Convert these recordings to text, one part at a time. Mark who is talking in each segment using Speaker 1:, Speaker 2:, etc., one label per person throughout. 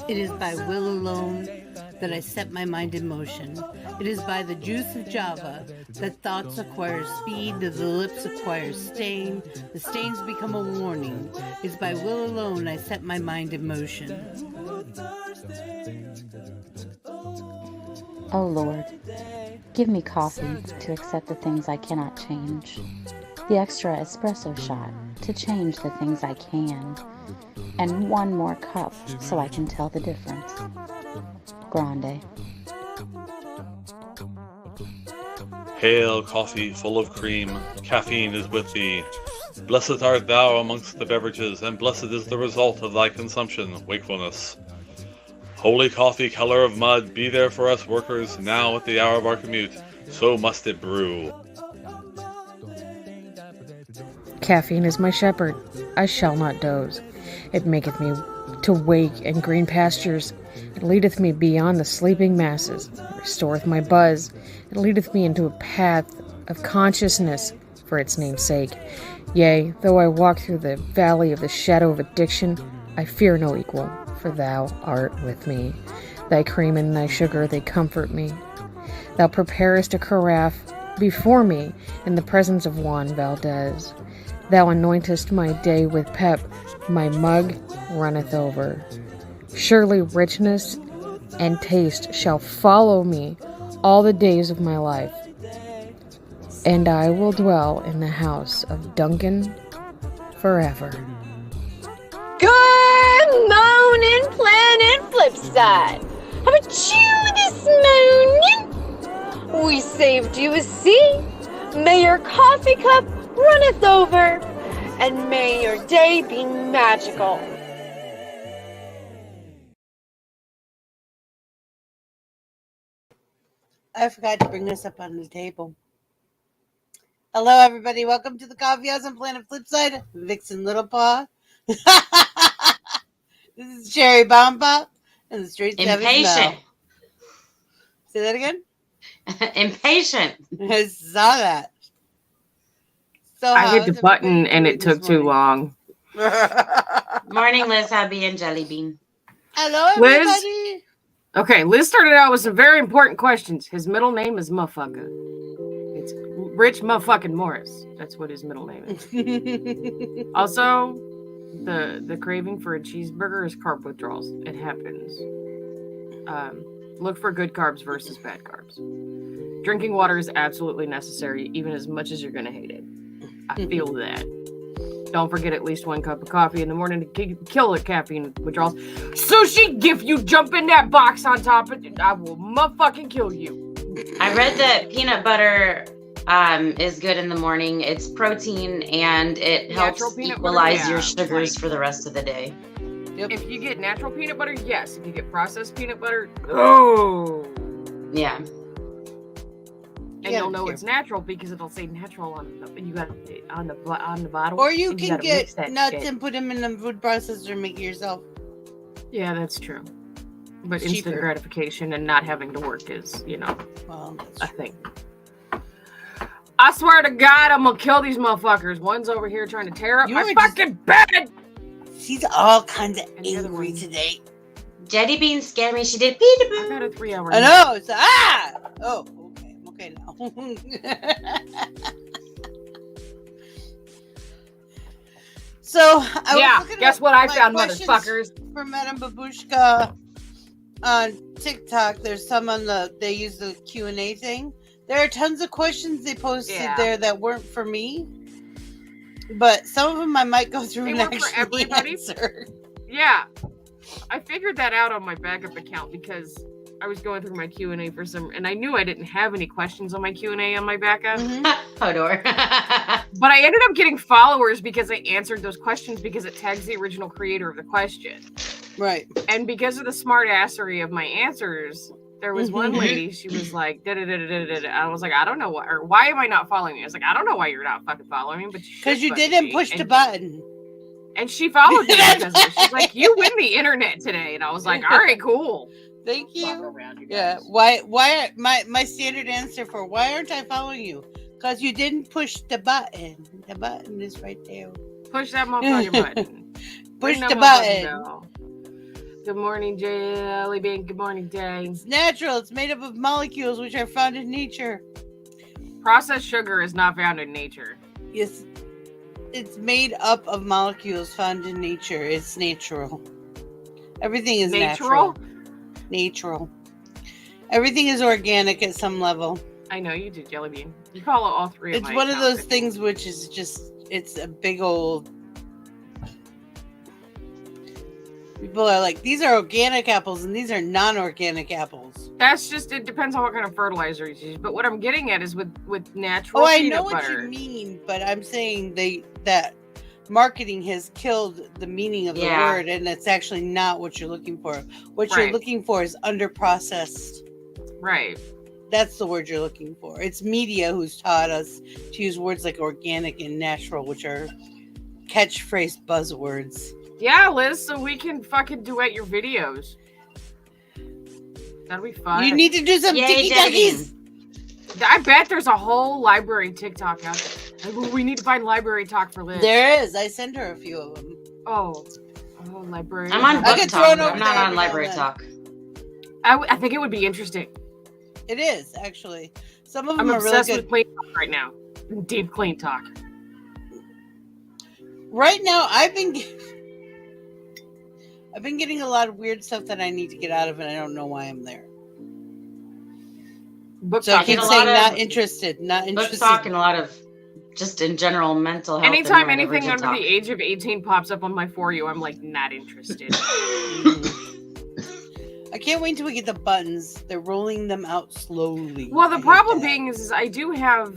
Speaker 1: It is by will alone that I set my mind in motion. It is by the juice of Java that thoughts acquire speed, that the lips acquire stain, the stains become a warning. It is by will alone I set my mind in motion.
Speaker 2: Oh Lord, give me coffee to accept the things I cannot change, the extra espresso shot to change the things I can, and one more cup so I can tell the difference. Grande.
Speaker 3: Hail, coffee full of cream, caffeine is with thee. Blessed art thou amongst the beverages, and blessed is the result of thy consumption, wakefulness. Holy coffee, color of mud, be there for us workers, now at the hour of our commute, so must it brew.
Speaker 4: Caffeine is my shepherd, I shall not doze. It maketh me to wake in green pastures. It leadeth me beyond the sleeping masses. It restoreth my buzz. It leadeth me into a path of consciousness for its name's sake. Yea, though I walk through the valley of the shadow of addiction, I fear no equal, for thou art with me. Thy cream and thy sugar, they comfort me. Thou preparest a carafe before me in the presence of Juan Valdez. Thou anointest my day with pep, my mug runneth over. Surely richness and taste shall follow me all the days of my life, and I will dwell in the house of Duncan forever.
Speaker 5: Good morning, Planet Flipside. How about you this morning? We saved you a seat. May your coffee cup runneth over, and may your day be magical.
Speaker 1: I forgot to bring this up on the table. Hello, everybody. Welcome to the Coffeehouse on Planet Flipside. Vixen Littlepaw. This is Cherry Bomba and the streets have his
Speaker 6: Impatient.
Speaker 1: Say that again?
Speaker 6: Impatient.
Speaker 1: I saw that. So
Speaker 4: I hit the button and it took too long.
Speaker 6: Morning, Liz, Hubby, and Jelly Bean.
Speaker 1: Hello, everybody.
Speaker 4: Liz? Okay, Liz started out with some very important questions. His middle name is Motherfucker. It's Rich Motherfucking Morris. That's what his middle name is. Also, the craving for a cheeseburger is carb withdrawals. It happens. Look for good carbs versus bad carbs. Drinking water is absolutely necessary, even as much as you're going to hate it. I feel that. Don't forget at least 1 cup of coffee in the morning to kill the caffeine withdrawals. Sushi, if you jump in that box on top of it, I will motherfucking kill you.
Speaker 6: I read that peanut butter is good in the morning. It's protein and it helps equalize your sugars for the rest of the day.
Speaker 4: Yep. If you get natural peanut butter, yes. If you get processed peanut butter, oh.
Speaker 6: Yeah.
Speaker 4: And you'll know it's natural because it'll say natural on the bottle.
Speaker 1: Or you can get nuts and put them in the food processor and make it yourself.
Speaker 4: Yeah, that's true. But it's instant gratification and not having to work is, a thing. I swear to God, I'm gonna kill these motherfuckers. One's over here trying to tear up my fucking bed.
Speaker 1: She's all kinds of angry today.
Speaker 6: Jelly Bean scared me. She did peekaboo.
Speaker 4: I got a 3-hour.
Speaker 1: I know. It's oh. Okay now. So
Speaker 4: guess what I found, motherfuckers.
Speaker 1: For Madame Babushka on TikTok, there's some they use the Q&A thing. There are tons of questions they posted there that weren't for me, but some of them I might go through and actually answer.
Speaker 4: Yeah, I figured that out on my backup account because I was going through my Q&A for and I knew I didn't have any questions on my Q&A on my backup.
Speaker 6: Hodor.
Speaker 4: But I ended up getting followers because I answered those questions because it tags the original creator of the question.
Speaker 1: Right.
Speaker 4: And because of the smart assery of my answers, there was one lady, she was like, da-da-da-da-da-da. I was like, I don't know why am I not following you? I was like, I don't know why you're not fucking following me, but
Speaker 1: because you didn't push the button.
Speaker 4: And she followed me because of it. She's like, you win the internet today. And I was like, all right, cool.
Speaker 1: Thank you. Yeah. Why my standard answer for why aren't I following you? Because you didn't push the button. The button is right there.
Speaker 4: Push that motherfucking button.
Speaker 1: Push the button.
Speaker 4: Good morning, Jelly Bean. Good morning, Day.
Speaker 1: It's natural. It's made up of molecules which are found in nature.
Speaker 4: Processed sugar is not found in nature.
Speaker 1: Yes, it's made up of molecules found in nature. It's natural. Everything is natural. Natural. Everything is organic at some level.
Speaker 4: I know you do, Jelly Bean. You follow all three of
Speaker 1: It's
Speaker 4: my
Speaker 1: one of
Speaker 4: accounts,
Speaker 1: those things which is just, it's a big old... People are like, these are organic apples and these are non-organic apples.
Speaker 4: That's just, it depends on what kind of fertilizer you use. But what I'm getting at is with natural
Speaker 1: I
Speaker 4: peanut
Speaker 1: know what
Speaker 4: butter.
Speaker 1: you mean, but I'm saying that marketing has killed the meaning of the word, and it's actually not what you're looking for. What you're looking for is underprocessed.
Speaker 4: Right.
Speaker 1: That's the word you're looking for. It's media who's taught us to use words like organic and natural, which are catchphrase buzzwords.
Speaker 4: Yeah, Liz, so we can fucking duet your videos. That'll be fun.
Speaker 1: You need to do some TikTokies.
Speaker 4: I bet there's a whole library TikTok out there. We need to find library talk for Liz.
Speaker 1: There is. I sent her a few of them.
Speaker 4: Oh, library.
Speaker 6: I'm on book talk. I'm not on library talk.
Speaker 4: I think it would be interesting.
Speaker 1: It is, actually. Some of them
Speaker 4: I'm
Speaker 1: are really
Speaker 4: obsessed
Speaker 1: good.
Speaker 4: with clean talk right now. Deep clean talk.
Speaker 1: Right now, I've been getting a lot of weird stuff that I need to get out of, and I don't know why I'm there.
Speaker 4: Book
Speaker 1: so I keep saying not interested.
Speaker 6: Book talk and a lot of just in general mental health.
Speaker 4: Anytime anything under the age of 18 pops up on my For You, I'm like, not interested.
Speaker 1: I can't wait until we get the buttons. They're rolling them out slowly.
Speaker 4: Well, the problem being is I do have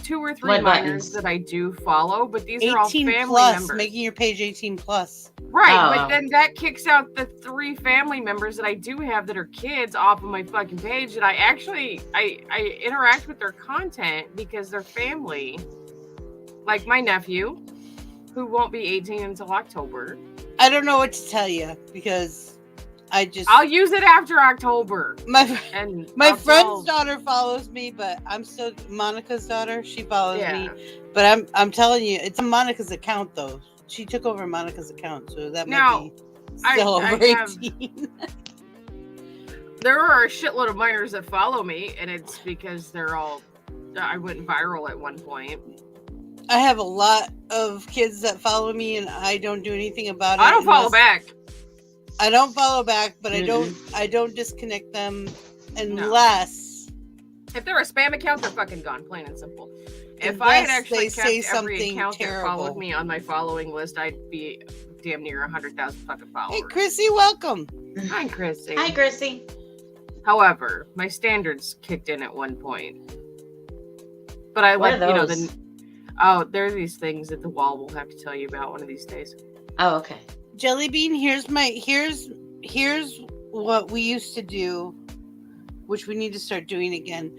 Speaker 4: 2 or 3 minors that I do follow, but these are all family
Speaker 1: plus,
Speaker 4: members.
Speaker 1: Making your page 18 plus.
Speaker 4: Right, but then that kicks out the 3 family members that I do have that are kids off of my fucking page, and I interact with their content because they're family. Like my nephew, who won't be 18 until October.
Speaker 1: I don't know what to tell you because
Speaker 4: I'll use it after October.
Speaker 1: My friend's daughter follows me, but I'm still Monica's daughter. She follows me, but I'm telling you, it's on Monica's account though. She took over Monica's account, so that might be still over 18.
Speaker 4: There are a shitload of minors that follow me, and it's because I went viral at one point.
Speaker 1: I have a lot of kids that follow me, and I don't do anything about it.
Speaker 4: I don't follow back.
Speaker 1: I don't follow back, but I don't disconnect them unless
Speaker 4: if they're a spam account, they're fucking gone, plain and simple. If I had actually kept every account that followed me on my following list, I'd be damn near 100,000 fucking followers.
Speaker 1: Hey, Chrissy, welcome.
Speaker 4: Hi, Chrissy.
Speaker 6: Hi, Chrissy.
Speaker 4: However, my standards kicked in at one point. But I like, there are these things that the wall will have to tell you about one of these days.
Speaker 6: Oh, okay.
Speaker 1: Jelly Bean, here's what we used to do, which we need to start doing again.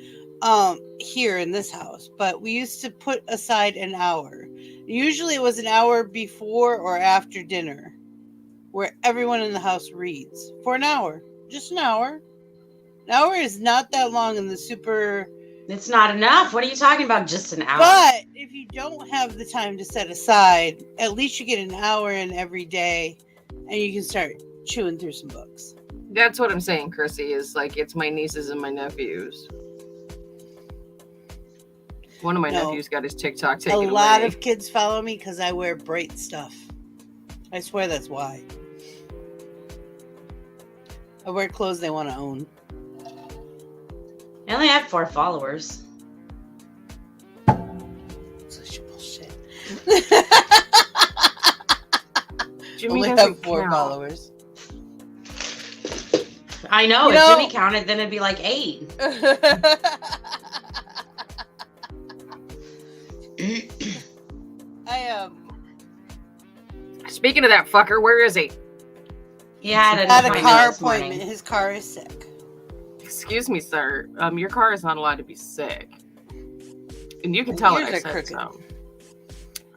Speaker 1: Here in this house, but we used to put aside an hour. Usually it was an hour before or after dinner where everyone in the house reads for an hour. Just an hour. An hour is not that long in the super.
Speaker 6: It's not enough. What are you talking about? Just an hour.
Speaker 1: But if you don't have the time to set aside, at least you get an hour in every day and you can start chewing through some books.
Speaker 4: That's what I'm saying, Chrissy, is like it's my nieces and my nephews. One of my nephews got his TikTok taken away.
Speaker 1: A lot of kids follow me because I wear bright stuff. I swear that's why. I wear clothes they want to own.
Speaker 6: I only have 4 followers.
Speaker 1: Such bullshit.
Speaker 4: Jimmy
Speaker 1: only have 4 followers.
Speaker 6: I know. If Jimmy counted, then it'd be like 8.
Speaker 4: Speaking of that fucker, where is he?
Speaker 6: He had
Speaker 1: a car appointment. His car is sick.
Speaker 4: Excuse me, sir. Your car is not allowed to be sick. And you can tell it I said crooked. So.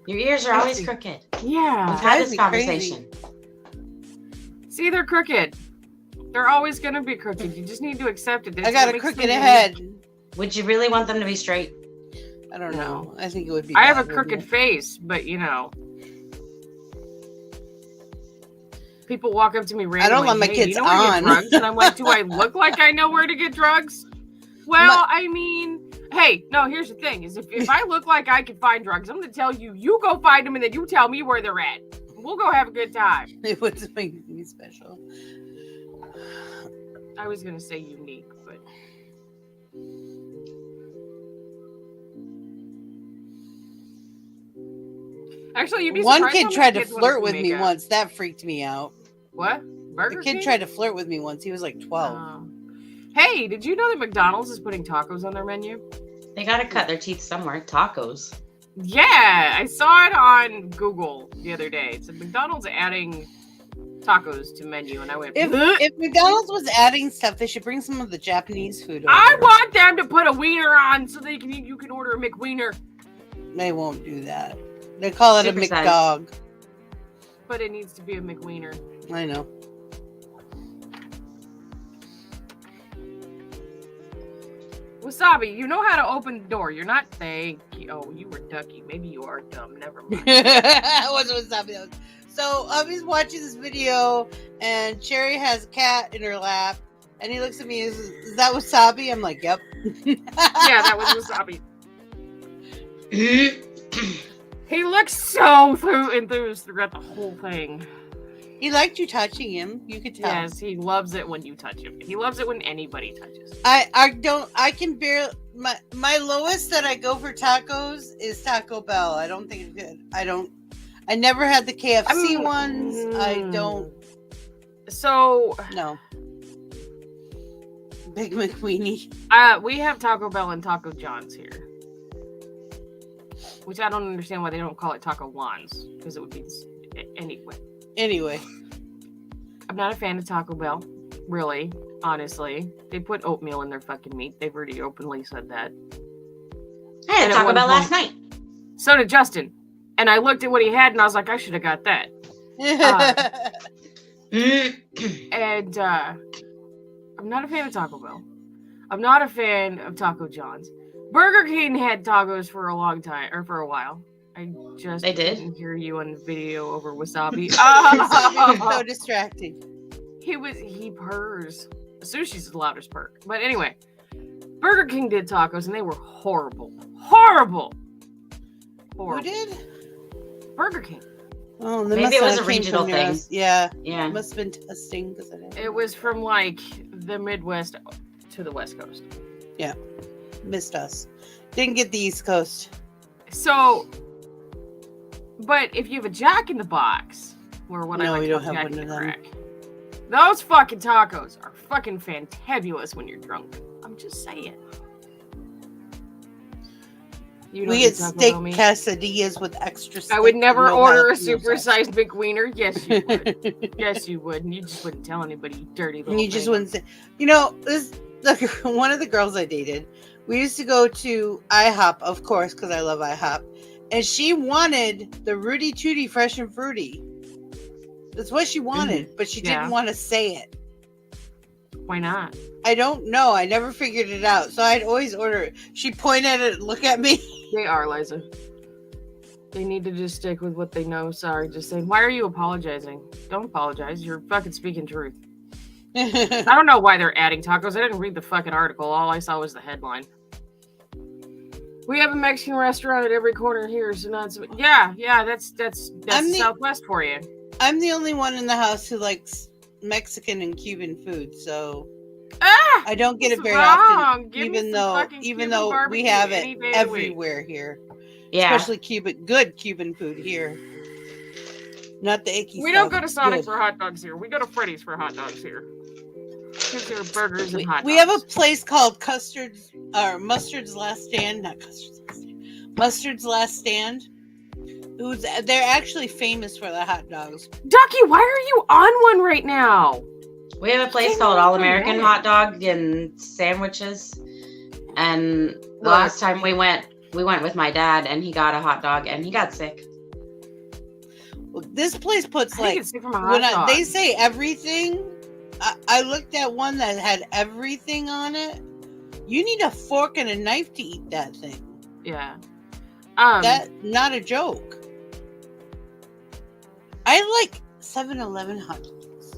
Speaker 6: Your ears are always crooked.
Speaker 4: Yeah.
Speaker 6: We've had this conversation.
Speaker 4: See, they're crooked. They're always going to be crooked. You just need to accept it.
Speaker 1: I got a crooked head.
Speaker 6: Would you really want them to be straight?
Speaker 1: I don't know. I think it would be.
Speaker 4: I have a crooked face, but People walk up to me randomly.
Speaker 1: I don't let my kids
Speaker 4: you know where to get drugs? And I'm like, do I look like I know where to get drugs? Well, I mean, hey, no, here's the thing, is if I look like I can find drugs, I'm going to tell you, you go find them, and then you tell me where they're at. We'll go have a good time.
Speaker 1: It would make me special.
Speaker 4: I was going to say unique, but... Actually, you'd be surprised.
Speaker 1: One kid tried to flirt with me once. That freaked me out.
Speaker 4: What? Burger King?
Speaker 1: The kid tried to flirt with me once. He was like 12.
Speaker 4: Hey, did you know that McDonald's is putting tacos on their menu?
Speaker 6: They gotta cut their teeth somewhere. Tacos.
Speaker 4: Yeah, I saw it on Google the other day. It said McDonald's adding tacos to menu, and I went,
Speaker 1: if McDonald's was adding stuff, they should bring some of the Japanese food over.
Speaker 4: I want them to put a wiener on so you can order a McWiener.
Speaker 1: They won't do that. They call it a McDog.
Speaker 4: But it needs to be a McWiener.
Speaker 1: I know.
Speaker 4: Wasabi, you know how to open the door. You're not thank you. Oh, you were ducky. Maybe you are dumb. Never mind.
Speaker 1: I wasn't Wasabi. So Hubby's watching this video, and Cherry has a cat in her lap, and he looks at me. Is that Wasabi? I'm like, yep.
Speaker 4: Yeah, that was Wasabi. He looks so enthused throughout the whole thing.
Speaker 1: He liked you touching him. You could tell.
Speaker 4: Yes, he loves it when you touch him. He loves it when anybody touches him.
Speaker 1: I can barely, my lowest that I go for tacos is Taco Bell. I don't think it's good. I never had the KFC ones. I don't.
Speaker 4: So.
Speaker 1: No. Big McWeenie.
Speaker 4: We have Taco Bell and Taco John's here. Which I don't understand why they don't call it Taco Juan's. Because it would be Anyway. I'm not a fan of Taco Bell. Really. Honestly. They put oatmeal in their fucking meat. They've already openly said that.
Speaker 6: I had Taco Bell last night.
Speaker 4: So did Justin. And I looked at what he had and I was like, I should have got that. And I'm not a fan of Taco Bell. I'm not a fan of Taco John's. Burger King had tacos for a long time, or for a while. I just didn't hear you on video over Wasabi.
Speaker 1: Oh, so distracting.
Speaker 4: He purrs. Sushi's the loudest perk. But anyway, Burger King did tacos and they were horrible. Horrible.
Speaker 1: Who did?
Speaker 4: Burger King.
Speaker 1: Oh,
Speaker 6: maybe it was a regional thing.
Speaker 1: Yeah.
Speaker 6: Yeah.
Speaker 1: It must have been testing.
Speaker 4: It was from like the Midwest to the West Coast.
Speaker 1: Yeah. Missed us. Didn't get the East Coast.
Speaker 4: So, but if you have a Jack in the Box, or what I like to call Jack in the Crack, those fucking tacos are fucking fantabulous when you're drunk. I'm just saying.
Speaker 1: We get steak quesadillas with extra steak.
Speaker 4: I would never order a supersized McWiener. Yes, you would. Yes, you would. And you just wouldn't tell anybody, you dirty little thing.
Speaker 1: Just wouldn't say. You know, one of the girls I dated, we used to go to IHOP, of course, because I love IHOP. And she wanted the Rudy Tooty Fresh and Fruity. That's what she wanted, but she didn't want to say it.
Speaker 4: Why not?
Speaker 1: I don't know. I never figured it out. So I'd always order it. She pointed at it and look at me.
Speaker 4: They are, Liza. They need to just stick with what they know. Sorry, just saying. Why are you apologizing? Don't apologize. You're fucking speaking truth. I don't know why they're adding tacos. I didn't read the fucking article. All I saw was the headline. We have a Mexican restaurant at every corner here, so not so... Yeah, that's Southwest for you.
Speaker 1: I'm the only one in the house who likes Mexican and Cuban food, so I don't get it very often. Even though we have it everywhere here.
Speaker 6: Yeah.
Speaker 1: Especially good Cuban food here. Not the icky
Speaker 4: We don't go to Sonic for hot dogs here. We go to Freddy's for hot dogs here. Because there are burgers and hot dogs.
Speaker 1: We have a place called Mustard's Last Stand. Not Custard's Last Stand. Mustard's Last Stand. They're actually famous for the hot dogs.
Speaker 4: Ducky, why are you on one right now?
Speaker 6: We have a place called All American Hot Dog and Sandwiches. And the last time we went with my dad and he got a hot dog and he got sick.
Speaker 1: Well, this place puts they say everything. I looked at one that had everything on it. You need a fork and a knife to eat that thing.
Speaker 4: Yeah.
Speaker 1: That's not a joke. 7-Eleven hot dogs.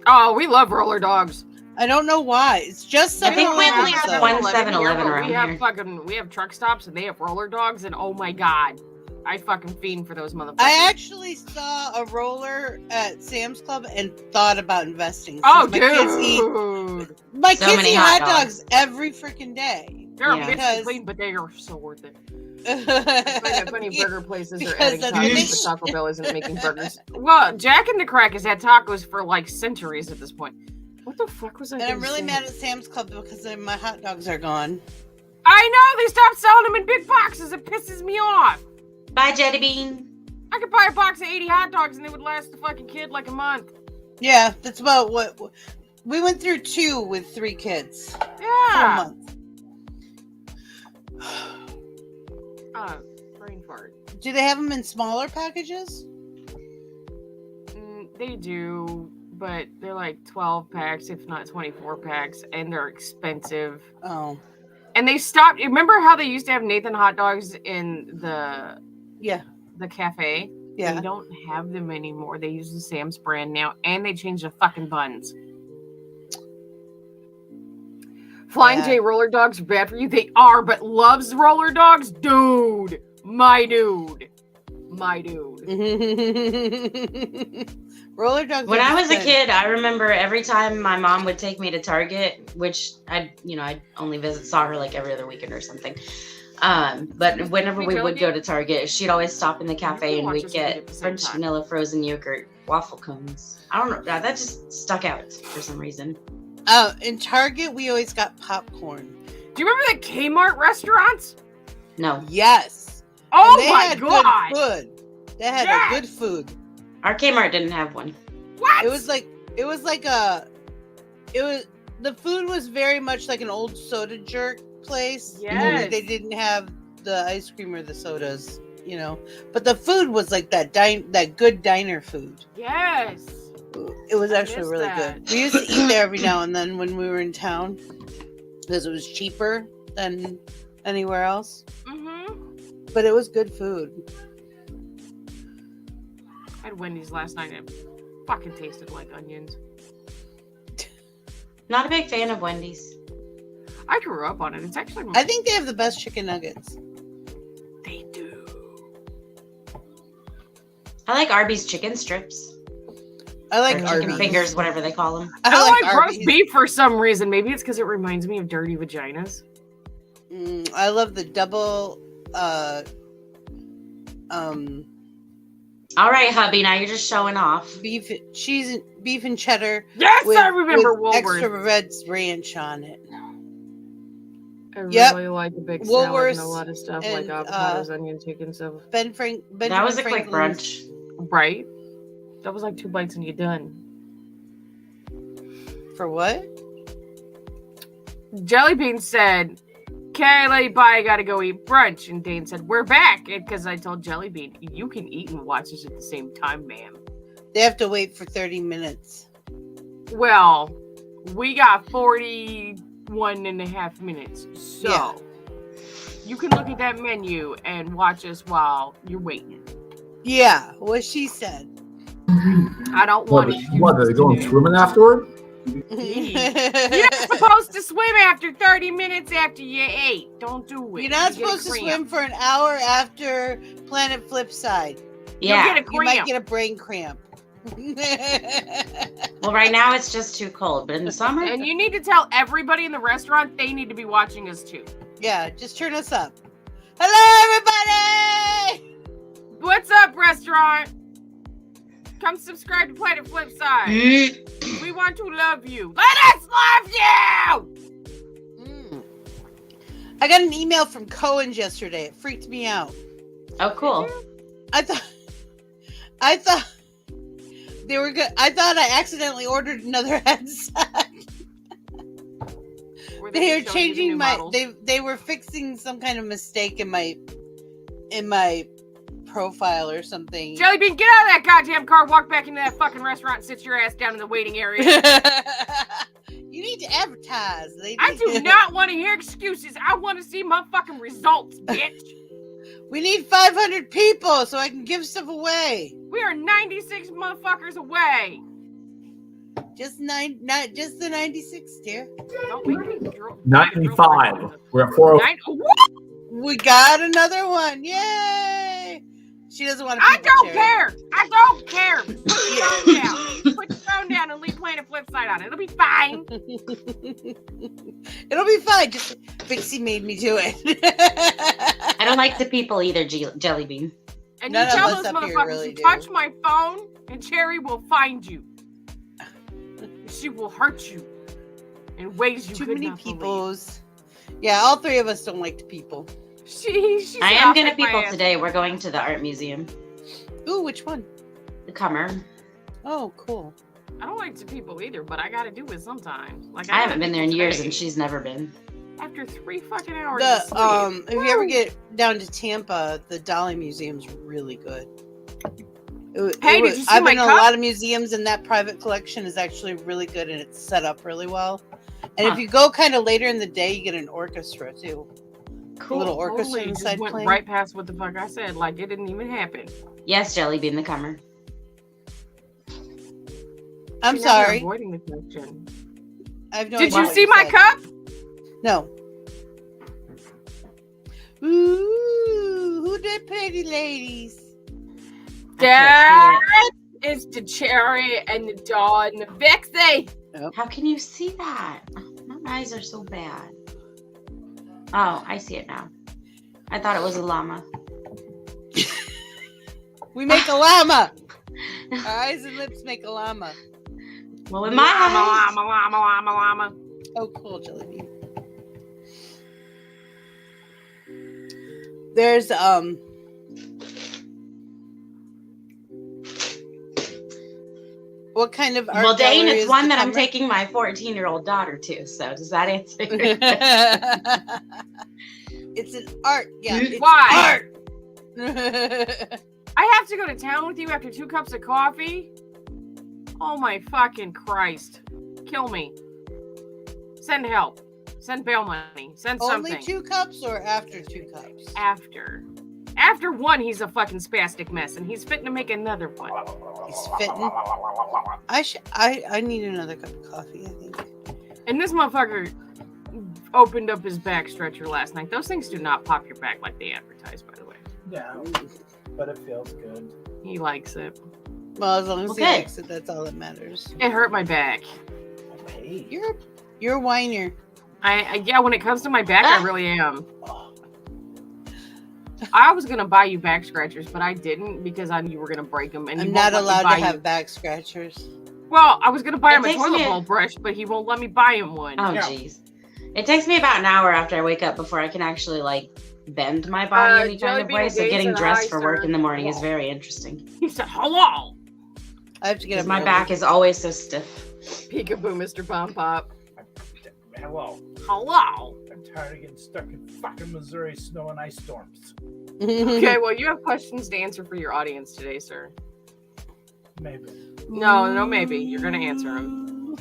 Speaker 4: Oh, we love roller dogs.
Speaker 1: I don't know why. It's just
Speaker 6: I think we only
Speaker 1: 7-Eleven.
Speaker 6: have one 7-Eleven around
Speaker 4: we have
Speaker 6: here.
Speaker 4: we have truck stops and they have roller dogs, and oh my god, I fucking fiend for those motherfuckers.
Speaker 1: I actually saw a roller at Sam's Club and thought about investing.
Speaker 4: Oh,
Speaker 1: my
Speaker 4: dude!
Speaker 1: My
Speaker 6: So
Speaker 1: kids
Speaker 6: many
Speaker 1: eat
Speaker 6: hot
Speaker 1: hot dogs every freaking day.
Speaker 4: They're
Speaker 6: Yeah.
Speaker 4: a bit clean, but they are so worth it. Funny burger places are adding
Speaker 1: Because
Speaker 4: tacos, but Taco Bell isn't making burgers. Well, Jack in the Crack has had tacos for like centuries at this point. What the fuck was I?
Speaker 1: And I'm really mad at Sam's Club because my hot dogs are gone.
Speaker 4: I know they stopped selling them in big boxes. It pisses me off.
Speaker 6: Bye, Jelly Bean.
Speaker 4: I could buy a box of 80 hot dogs and they would last the fucking kid like a month.
Speaker 1: Yeah, that's about what we went through 2 with 3 kids.
Speaker 4: Yeah.
Speaker 1: For a month.
Speaker 4: Brain fart.
Speaker 1: Do they have them in smaller packages?
Speaker 4: They do, but they're like 12 packs, if not 24 packs, and they're expensive.
Speaker 1: Oh.
Speaker 4: And they stopped. Remember how they used to have Nathan hot dogs in the cafe?
Speaker 1: Yeah.
Speaker 4: They don't have them anymore. They use the Sam's brand now, and they changed the fucking buns. Flying J roller dogs are bad for you. They are, but loves roller dogs? Dude. My dude.
Speaker 1: Roller dogs.
Speaker 6: When I was a kid, I remember every time my mom would take me to Target, which I'd only saw her like every other weekend or something. But whenever we would go to Target, she'd always stop in the cafe and we'd get French vanilla frozen yogurt waffle cones. I don't know, that just stuck out for some reason.
Speaker 1: In Target, we always got popcorn.
Speaker 4: Do you remember the Kmart restaurants?
Speaker 6: No.
Speaker 1: Yes.
Speaker 4: Oh
Speaker 1: and they
Speaker 4: my
Speaker 1: had
Speaker 4: god.
Speaker 1: Good food. They had good food.
Speaker 6: Our Kmart didn't have one.
Speaker 4: What?
Speaker 1: The food was very much like an old soda jerk place.
Speaker 4: Yes.
Speaker 1: They didn't have the ice cream or the sodas, but the food was like that good diner food.
Speaker 4: Yes.
Speaker 1: It was actually really good. We used to eat there every now and then when we were in town because it was cheaper than anywhere else.
Speaker 4: Mm-hmm.
Speaker 1: But it was good food.
Speaker 4: I had Wendy's last night and it fucking tasted like onions.
Speaker 6: Not a big fan of Wendy's.
Speaker 4: I grew up on it. It's actually...
Speaker 1: I think they have the best chicken nuggets.
Speaker 4: They do.
Speaker 6: I like Arby's chicken strips.
Speaker 1: I like
Speaker 6: chicken
Speaker 1: Arby's.
Speaker 6: fingers, whatever they call them.
Speaker 4: I like roast beef for some reason. Maybe it's because it reminds me of dirty vaginas.
Speaker 1: I love the double.
Speaker 6: All right, hubby. Now you're just showing off.
Speaker 1: Beef and cheddar.
Speaker 4: Yes, I remember
Speaker 1: with
Speaker 4: Woolworths.
Speaker 1: extra red ranch on it.
Speaker 4: I really like a big salad and a lot of stuff
Speaker 1: and,
Speaker 4: like avocados, onions, chicken stuff.
Speaker 6: That was a quick brunch.
Speaker 4: Right? That was like 2 bites and you're done.
Speaker 1: For what?
Speaker 4: Jellybean said, Kaylee, bye, I gotta go eat brunch. And Dane said, we're back. Because I told Jellybean, you can eat and watch this at the same time, ma'am.
Speaker 1: They have to wait for 30 minutes.
Speaker 4: Well, we got 41 and a half minutes. So, you can look at that menu and watch us while you're waiting.
Speaker 1: Yeah, what she said.
Speaker 4: I don't want to.
Speaker 7: What, are they going swimming afterward?
Speaker 4: You're not supposed to swim after 30 minutes after you ate. Don't do it.
Speaker 1: You're not supposed to swim for an hour after Planet Flipside.
Speaker 6: Yeah.
Speaker 4: You'll get a cramp.
Speaker 1: You might get a brain cramp.
Speaker 6: Well, right now it's just too cold, but in the summer...
Speaker 4: And you need to tell everybody in the restaurant they need to be watching us too.
Speaker 1: Yeah, just turn us up. Hello, everybody!
Speaker 4: What's up, restaurant? Come subscribe to Planet Flipside. We want to love you. Let us love you!
Speaker 1: I got an email from Cohen's yesterday. It freaked me out.
Speaker 6: Oh, cool.
Speaker 1: I thought they were good. I thought I accidentally ordered another headset. They are changing they were fixing some kind of mistake in my profile or something.
Speaker 4: Jellybean, get out of that goddamn car, walk back into that fucking restaurant and sit your ass down in the waiting area.
Speaker 1: You need to advertise, lady.
Speaker 4: I do not want to hear excuses. I want to see motherfucking results, bitch.
Speaker 1: We need 500 people so I can give stuff away.
Speaker 4: We are 96 motherfuckers away.
Speaker 1: Just not just the 96, dear.
Speaker 4: Don't make me draw.
Speaker 7: 95. We're at 40.
Speaker 4: What?
Speaker 1: We got another one. Yay! She doesn't want to.
Speaker 4: I don't care. I don't care. Put your phone down. Put your phone down and leave playing a Flipside on it. It'll be fine.
Speaker 1: It'll be fine. Just Pixie made me do it.
Speaker 6: I don't like the people either, Jelly Bean.
Speaker 4: And
Speaker 1: None
Speaker 4: you
Speaker 1: of
Speaker 4: tell
Speaker 1: us
Speaker 4: those
Speaker 1: up here
Speaker 4: motherfuckers
Speaker 1: really
Speaker 4: to
Speaker 1: do.
Speaker 4: touch my phone, and Cherry will find you. She will hurt you in ways you
Speaker 1: Too
Speaker 4: could
Speaker 1: many
Speaker 4: not believe.
Speaker 1: peoples. Yeah, all three of us don't like the people.
Speaker 4: She
Speaker 6: I am gonna people today. We're going to the art museum.
Speaker 1: Ooh, which one?
Speaker 6: The Comer.
Speaker 1: Oh, cool.
Speaker 4: I don't like to people either, but I gotta do it sometimes. Like
Speaker 6: I haven't been there in years,
Speaker 4: today.
Speaker 6: and she's never been.
Speaker 4: After 3 fucking hours of sleep.
Speaker 1: If you ever get down to Tampa, the Dolly Museum's really good.
Speaker 4: Hey, did you see
Speaker 1: I've
Speaker 4: my
Speaker 1: been to a
Speaker 4: cup?
Speaker 1: lot of museums, and that private collection is actually really good, and it's set up really well. And if you go kind of later in the day, you get an orchestra too.
Speaker 6: Cool.
Speaker 1: A little orchestra
Speaker 4: Totally just
Speaker 1: inside
Speaker 4: went
Speaker 1: playing.
Speaker 4: right past what the fuck I said. Like it didn't even happen.
Speaker 6: Yes, Jelly Bean, the Comer.
Speaker 1: I'm
Speaker 4: You're never
Speaker 1: sorry.
Speaker 4: avoiding the question.
Speaker 1: I have no
Speaker 4: Did
Speaker 1: idea
Speaker 4: you
Speaker 1: what
Speaker 4: see my
Speaker 1: said.
Speaker 4: cup?
Speaker 1: No. Ooh, who did Pretty Ladies?
Speaker 4: That is the Cherry and the Dawn and the Vixie.
Speaker 6: How can you see that? My eyes are so bad. Oh, I see it now. I thought it was a llama.
Speaker 1: We make a llama. Our eyes and lips make a llama.
Speaker 6: Well, with my eyes.
Speaker 4: Llama.
Speaker 1: Oh, cool, Jelly Bean. There's what kind of art?
Speaker 6: Well, Dane,
Speaker 1: gallery
Speaker 6: it's
Speaker 1: is
Speaker 6: one
Speaker 1: the
Speaker 6: that I'm
Speaker 1: Comer?
Speaker 6: taking my 14-year-old daughter to. So does that answer?
Speaker 1: It's an art. Yeah. It's
Speaker 4: Why?
Speaker 1: art.
Speaker 4: I have to go to town with you after 2 cups of coffee? Oh my fucking Christ. Kill me. Send help. Send bail money. Send something.
Speaker 1: Only 2 cups or after 2 cups?
Speaker 4: After. After 1, he's a fucking spastic mess, and he's fitting to make another one.
Speaker 1: He's fitting. I need another cup of coffee, I think.
Speaker 4: And this motherfucker opened up his back stretcher last night. Those things do not pop your back like they advertise, by the way.
Speaker 8: No, but it feels good.
Speaker 4: He likes it.
Speaker 1: Well, as long as he
Speaker 6: Okay.
Speaker 1: likes it, that's all that matters.
Speaker 4: It hurt my back.
Speaker 8: Hey.
Speaker 1: You're a whiner.
Speaker 4: Yeah, when it comes to my back, I really am. I was gonna buy you back scratchers, but I didn't because I knew you were gonna break them. And he
Speaker 1: I'm
Speaker 4: won't
Speaker 1: not
Speaker 4: let me
Speaker 1: allowed
Speaker 4: buy
Speaker 1: to
Speaker 4: you-
Speaker 1: have back scratchers.
Speaker 4: Well, I was gonna buy
Speaker 6: It
Speaker 4: him a
Speaker 6: takes
Speaker 4: toilet
Speaker 6: me a-
Speaker 4: bowl brush, but he won't let me buy him one.
Speaker 6: Oh,
Speaker 8: Yeah.
Speaker 6: jeez. It takes me about an hour after I wake up before I can actually, like, bend my body any kind of
Speaker 4: Jellybean
Speaker 6: way. So
Speaker 4: Days
Speaker 6: getting
Speaker 4: and
Speaker 6: dressed
Speaker 4: I,
Speaker 6: for work
Speaker 4: sir.
Speaker 6: in the morning is very interesting.
Speaker 4: He said, "Hello,
Speaker 1: I have to get
Speaker 6: Because
Speaker 1: up.
Speaker 6: my
Speaker 1: early.
Speaker 6: back is always so stiff.
Speaker 4: peekaboo, Mr. Bomb Pop."
Speaker 8: Hello.
Speaker 4: Hello.
Speaker 8: I'm tired of getting stuck in fucking Missouri snow and ice storms.
Speaker 4: Okay, well, you have questions to answer for your audience today, sir.
Speaker 8: Maybe.
Speaker 4: No, maybe you're gonna answer them.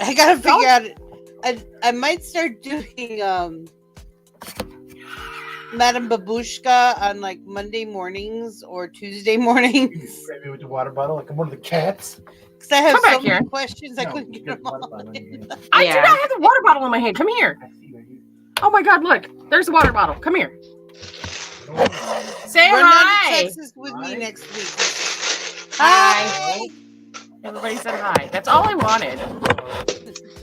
Speaker 1: I gotta figure out. I might start doing Madame Babushka on like Monday mornings or Tuesday mornings
Speaker 8: Maybe with the water bottle, like I'm one of the cats.
Speaker 1: because I have
Speaker 4: Come back
Speaker 1: so many
Speaker 4: here.
Speaker 1: questions. I
Speaker 8: No,
Speaker 1: couldn't
Speaker 8: you
Speaker 1: get
Speaker 8: get
Speaker 1: them
Speaker 8: the water
Speaker 1: all.
Speaker 8: bottle in your hand.
Speaker 4: I
Speaker 6: Yeah.
Speaker 4: do not have the water bottle in my hand. Come here.
Speaker 8: I see where you-
Speaker 4: Oh my God, look. There's the water bottle. Come here. Say
Speaker 1: Run down to
Speaker 4: hi.
Speaker 1: Texas with me
Speaker 8: Hi.
Speaker 1: next week.
Speaker 6: Hi.
Speaker 4: Everybody said hi. That's all I wanted.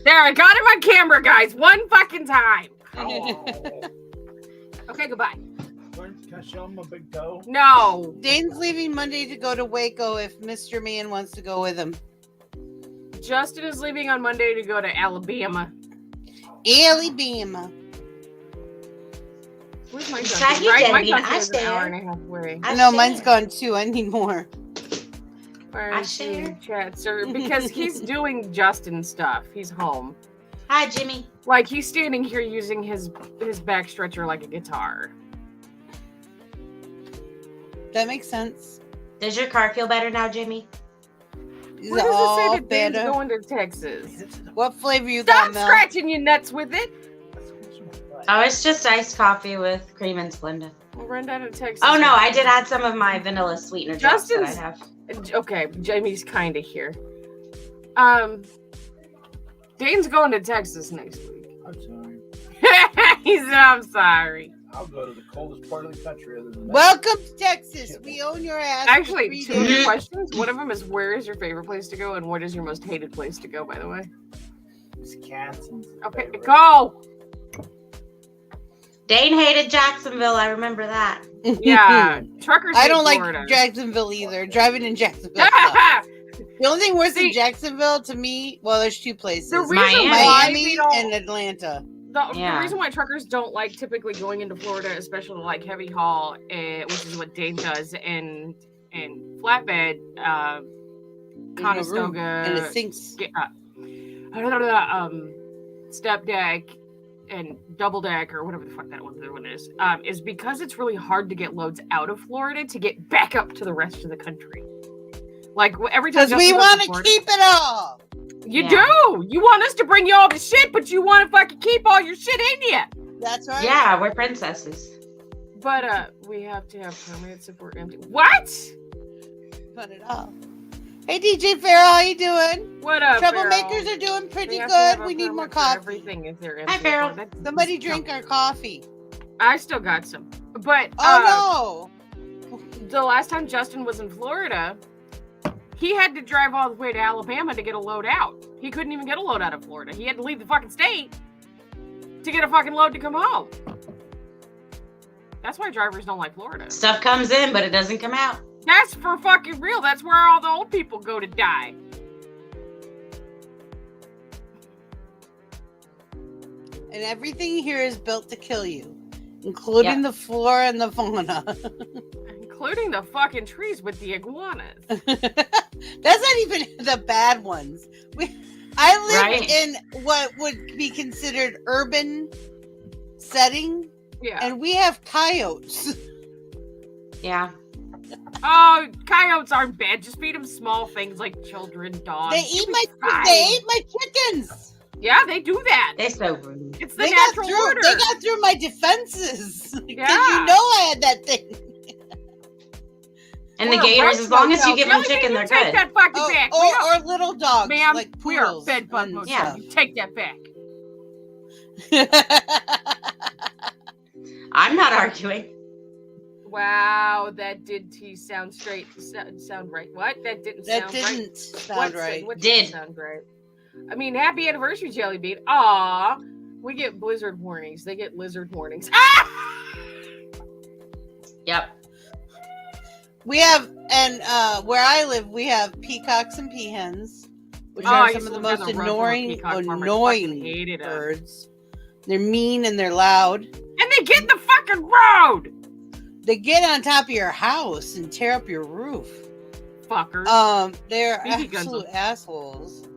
Speaker 4: There, I got him on camera, guys. One fucking time.
Speaker 8: Oh.
Speaker 4: Okay, goodbye.
Speaker 8: Can I show him my big toe?
Speaker 4: No.
Speaker 1: Dane's leaving Monday to go to Waco if Mr. Man wants to go with him.
Speaker 4: Justin is leaving on Monday to go to Alabama.
Speaker 1: Alabama.
Speaker 4: Where's my
Speaker 6: Shaggy
Speaker 4: Justin? Right, my
Speaker 6: Jellybean,
Speaker 4: Justin
Speaker 6: I
Speaker 4: is an
Speaker 6: share.
Speaker 4: hour and a half away.
Speaker 6: I
Speaker 1: No,
Speaker 6: share.
Speaker 1: mine's gone too. I need more.
Speaker 4: Where
Speaker 6: I
Speaker 4: is he in
Speaker 6: share.
Speaker 4: chat, sir? Because he's doing Justin stuff. He's home.
Speaker 6: Hi, Jimmy.
Speaker 4: Like he's standing here using his back stretcher like a guitar.
Speaker 1: That makes sense.
Speaker 6: Does your car feel better now, Jimmy?
Speaker 1: Is
Speaker 4: Where
Speaker 1: it
Speaker 4: does it
Speaker 1: all
Speaker 4: say that Dane's
Speaker 1: better?
Speaker 4: going to Texas?
Speaker 1: What flavor you
Speaker 4: Stop
Speaker 1: got, Mel?
Speaker 4: scratching your nuts with it.
Speaker 6: Oh, it's just iced coffee with cream and Splenda.
Speaker 4: We'll run down to Texas.
Speaker 6: Oh no, I did add some of my vanilla sweetener drops that I have.
Speaker 4: Okay, Jamie's kind of here. Dane's going to Texas next week.
Speaker 8: I'm sorry.
Speaker 4: He said, I'm sorry.
Speaker 8: I'll go to the coldest part of the country other than that.
Speaker 1: Welcome to Texas. We own your ass.
Speaker 4: Actually, 2 other questions. One of them is, where is your favorite place to go, and what is your most hated place to go, by the way?
Speaker 8: Wisconsin.
Speaker 4: Okay, go!
Speaker 6: Dane hated Jacksonville, I remember that.
Speaker 4: Yeah, truckers
Speaker 1: I
Speaker 4: hate
Speaker 1: don't
Speaker 4: Florida.
Speaker 1: like Jacksonville either. Driving in Jacksonville sucks. The only thing worse than Jacksonville to me, well, there's 2 places.
Speaker 4: The reason
Speaker 1: Miami and Atlanta.
Speaker 4: The reason why truckers don't like typically going into Florida, especially like heavy haul, which is what Dane does, and flatbed, Conestoga,
Speaker 1: and it sinks.
Speaker 4: Step deck and double deck, or whatever the fuck that one is because it's really hard to get loads out of Florida to get back up to the rest of the country. Like every time,
Speaker 1: because we want to keep it all.
Speaker 4: You do. You want us to bring you all the shit, but you want to fucking keep all your shit in you.
Speaker 1: That's right.
Speaker 6: Yeah, we're princesses.
Speaker 4: But we have to have permanent support empty. What?
Speaker 1: Put it off. Hey, DJ Farrell, how you doing?
Speaker 4: What up,
Speaker 1: Troublemakers
Speaker 4: Farrell?
Speaker 1: Are doing pretty good. We need more coffee.
Speaker 4: Everything if they're empty.
Speaker 6: Hi, Farrell.
Speaker 1: Somebody drink our coffee.
Speaker 4: I still got some. But
Speaker 1: no.
Speaker 4: The last time Justin was in Florida, he had to drive all the way to Alabama to get a load out. He couldn't even get a load out of Florida. He had to leave the fucking state to get a fucking load to come home. That's why drivers don't like Florida.
Speaker 6: Stuff comes in, but it doesn't come out.
Speaker 4: That's for fucking real. That's where all the old people go to die.
Speaker 1: And everything here is built to kill you, including the flora and the fauna.
Speaker 4: Including the fucking trees with the iguanas.
Speaker 1: That's not even the bad ones. I live in what would be considered urban setting.
Speaker 4: Yeah.
Speaker 1: And we have coyotes.
Speaker 6: Yeah.
Speaker 4: Oh, coyotes aren't bad. Just feed them small things like children, dogs.
Speaker 1: They ate my chickens.
Speaker 4: Yeah, they do that.
Speaker 6: They're so rude.
Speaker 4: It's the natural order.
Speaker 1: They got through my defenses. Because
Speaker 4: Yeah.
Speaker 1: you know I had that thing.
Speaker 6: And the gators, as long as you give them chicken, they're
Speaker 4: take
Speaker 6: good.
Speaker 4: that fucking back.
Speaker 1: Or little dogs,
Speaker 4: ma'am,
Speaker 1: like
Speaker 4: we are
Speaker 1: poodles.
Speaker 4: bed bug motel.
Speaker 6: Yeah.
Speaker 4: You take that back.
Speaker 6: I'm not arguing.
Speaker 4: Wow, that did sound straight. Sound right? What? That didn't sound right.
Speaker 1: That didn't sound right.
Speaker 4: What did sound right? I mean, happy anniversary, Jelly Bean. Aw, we get blizzard warnings. They get lizard warnings. Ah!
Speaker 6: Yep.
Speaker 1: We have, and where I live, we have peacocks and peahens, which are some of the most annoying birds. They're mean and they're loud.
Speaker 4: And they get in the fucking road!
Speaker 1: They get on top of your house and tear up your roof.
Speaker 4: Fuckers.
Speaker 1: They're
Speaker 4: BB
Speaker 1: absolute assholes.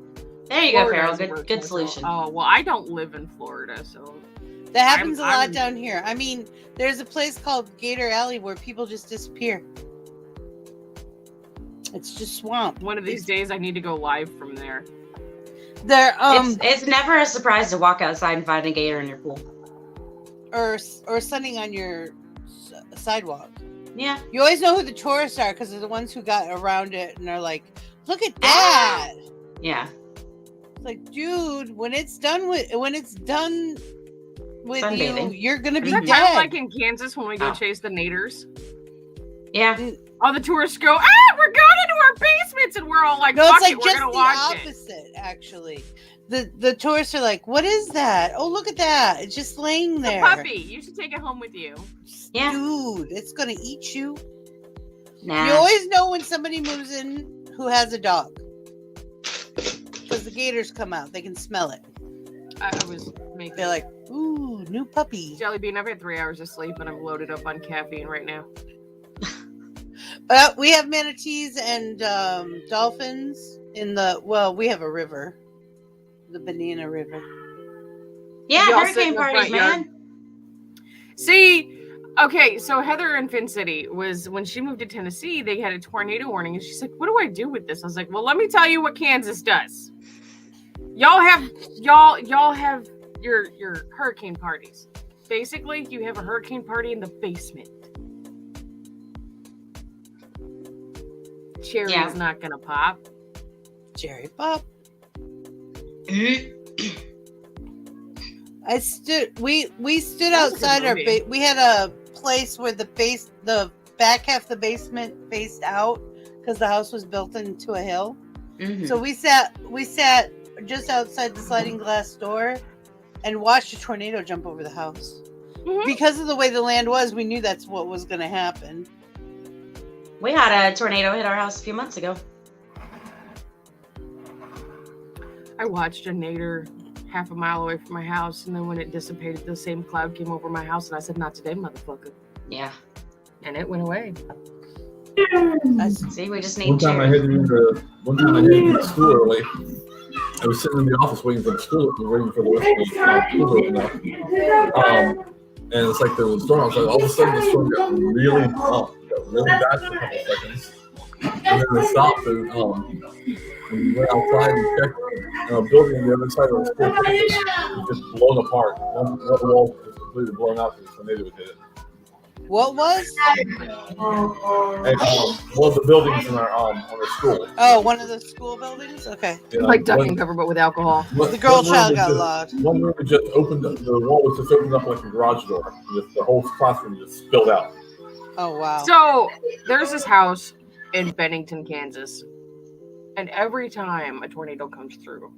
Speaker 6: There you go, Farrell. Good solution.
Speaker 4: Oh, well, I don't live in Florida, so...
Speaker 1: That happens a lot down here. I mean, there's a place called Gator Alley where people just disappear. It's just swamp.
Speaker 4: One of these days I need to go live from there.
Speaker 6: It's never a surprise to walk outside and find a gator in your pool.
Speaker 1: Or sunning on your sidewalk.
Speaker 6: Yeah.
Speaker 1: You always know who the tourists are because they're the ones who got around it and are like, look at that.
Speaker 6: Yeah.
Speaker 1: It's like, dude, when it's done with
Speaker 6: Sunbathing.
Speaker 1: you, you're gonna be
Speaker 4: Is that
Speaker 1: dead.
Speaker 4: kind of like in Kansas when we go chase the naders?
Speaker 6: Yeah.
Speaker 4: All the tourists go, we're going into our basements, and we're all like,
Speaker 1: no,
Speaker 4: fuck
Speaker 1: it's like
Speaker 4: it, we're
Speaker 1: just
Speaker 4: gonna
Speaker 1: the
Speaker 4: watch
Speaker 1: opposite, actually. The tourists are like, what is that? Oh, look at that. It's just laying
Speaker 4: it.
Speaker 1: there.
Speaker 4: It's a puppy. You should take it home with you.
Speaker 6: Yeah.
Speaker 1: Dude, it's gonna eat you.
Speaker 6: Nah.
Speaker 1: You always know when somebody moves in who has a dog. Because the gators come out. They can smell it. They're like, ooh, new puppy.
Speaker 4: Jelly Bean, I've had 3 hours of sleep, and I'm loaded up on caffeine right now.
Speaker 1: We have manatees and dolphins in we have a river. The Banana River.
Speaker 6: Yeah,
Speaker 4: Y'all
Speaker 6: hurricane parties, man.
Speaker 4: See, okay, so Heather in Finn City was, when she moved to Tennessee, they had a tornado warning, and she's like, what do I do with this? I was like, well, let me tell you what Kansas does. Y'all have your hurricane parties. Basically, you have a hurricane party in the basement. Cherry is not gonna pop.
Speaker 1: Cherry pop. We stood outside our we had a place where the back half of the basement faced out because the house was built into a hill. Mm-hmm. So we sat just outside the sliding glass door and watched a tornado jump over the house. Mm-hmm. Because of the way the land was, we knew that's what was going to happen.
Speaker 6: We had a tornado hit our house a few months ago.
Speaker 4: I watched a nader half a mile away from my house, and then when it dissipated, the same cloud came over my house, and I said, "Not today, motherfucker."
Speaker 6: Yeah.
Speaker 4: And it went away.
Speaker 6: See, we just need
Speaker 7: one time I had to leave school early. I was sitting in the office waiting for the school, waiting for the rest of the school to open up. And it's like there was a storm. I was like, all of a sudden the storm got really bad for a couple seconds. And then it stopped, and we went outside and checked a building on the other side of the school campus. It was just blown apart. One wall was completely blown out because the tornado would hit it.
Speaker 1: What was?
Speaker 7: And, one of the buildings in our school.
Speaker 1: Oh, one of the school buildings? Okay.
Speaker 4: Like ducking cover, but with alcohol.
Speaker 1: The girl child got locked.
Speaker 7: One room just opened up, the wall was just opened up like a garage door. The whole classroom just spilled out.
Speaker 1: Oh, wow.
Speaker 4: So, there's this house in Bennington, Kansas. And every time a tornado comes through,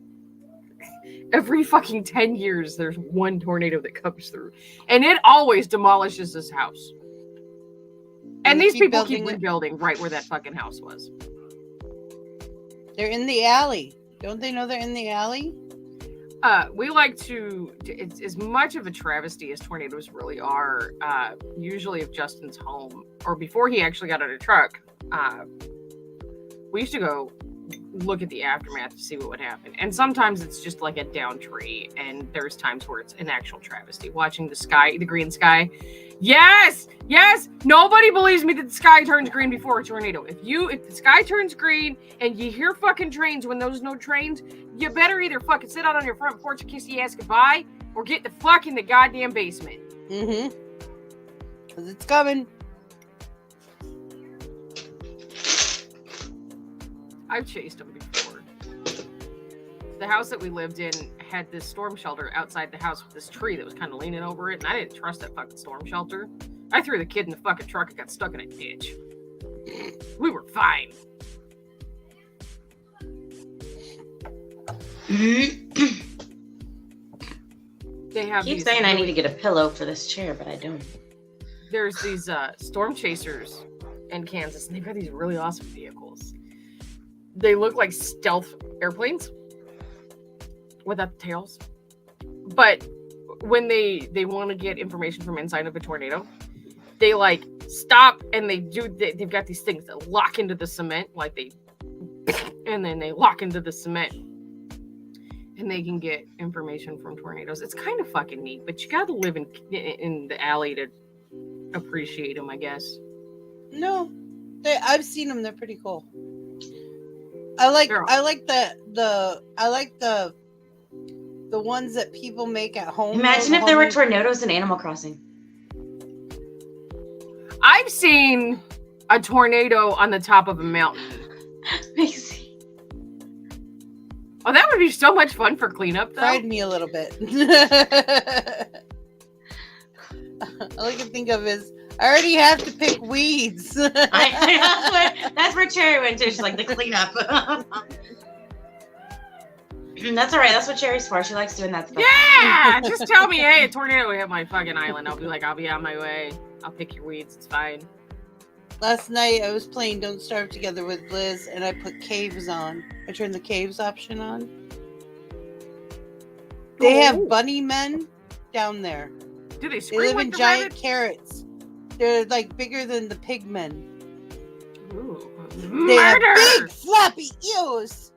Speaker 4: every fucking 10 years, there's one tornado that comes through. And it always demolishes this house. And these people keep rebuilding right where that fucking house was.
Speaker 1: They're in the alley. Don't they know they're in the alley?
Speaker 4: We like to, it's as much of a travesty as tornadoes really are. Usually if Justin's home, or before he actually got out of the truck, we used to go look at the aftermath to see what would happen. And sometimes it's just like a down tree, and there's times where it's an actual travesty. Watching the sky, the green sky. Yes! Nobody believes me that the sky turns green before a tornado. If the sky turns green and you hear fucking trains when there's no trains, you better either fucking sit out on your front porch and kiss the ass goodbye, or get the fuck in the goddamn basement.
Speaker 1: Mm-hmm. Because it's coming.
Speaker 4: I've chased them before. The house that we lived in had this storm shelter outside the house with this tree that was kind of leaning over it, and I didn't trust that fucking storm shelter. I threw the kid in the fucking truck and got stuck in a ditch. We were fine. They have.
Speaker 6: Keep saying I need to get a pillow for this chair, but I don't.
Speaker 4: There's these storm chasers in Kansas, and they've got these really awesome vehicles. They look like stealth airplanes without the tails. But when they want to get information from inside of a tornado, they like stop and they've got these things that lock into the cement, and then they lock into the cement, and they can get information from tornadoes. It's kind of fucking neat, but you got to live in the alley to appreciate them, I guess.
Speaker 1: No, I've seen them. They're pretty cool. I like the ones that people make at home.
Speaker 6: Imagine if there were tornadoes in Animal Crossing.
Speaker 4: I've seen a tornado on the top of a mountain.
Speaker 6: Amazing.
Speaker 4: Oh, that would be so much fun for cleanup, though.
Speaker 1: Fried me a little bit. All I can think of is, I already have to pick weeds.
Speaker 6: That's where Cherry went to. She's like, the cleanup. That's all right. That's what Cherry's for. She likes doing that stuff.
Speaker 4: Yeah! Just tell me, hey, a tornado hit my fucking island. I'll be like, I'll be on my way. I'll pick your weeds. It's fine.
Speaker 1: Last night, I was playing Don't Starve Together with Liz, and I put caves on. I turned the caves option on. They have bunny men down there.
Speaker 4: Do they scream?
Speaker 1: They live
Speaker 4: like
Speaker 1: in
Speaker 4: the
Speaker 1: giant
Speaker 4: rabbits?
Speaker 1: carrots. They're like bigger than the pigmen.
Speaker 4: Ooh.
Speaker 1: They have big floppy ears.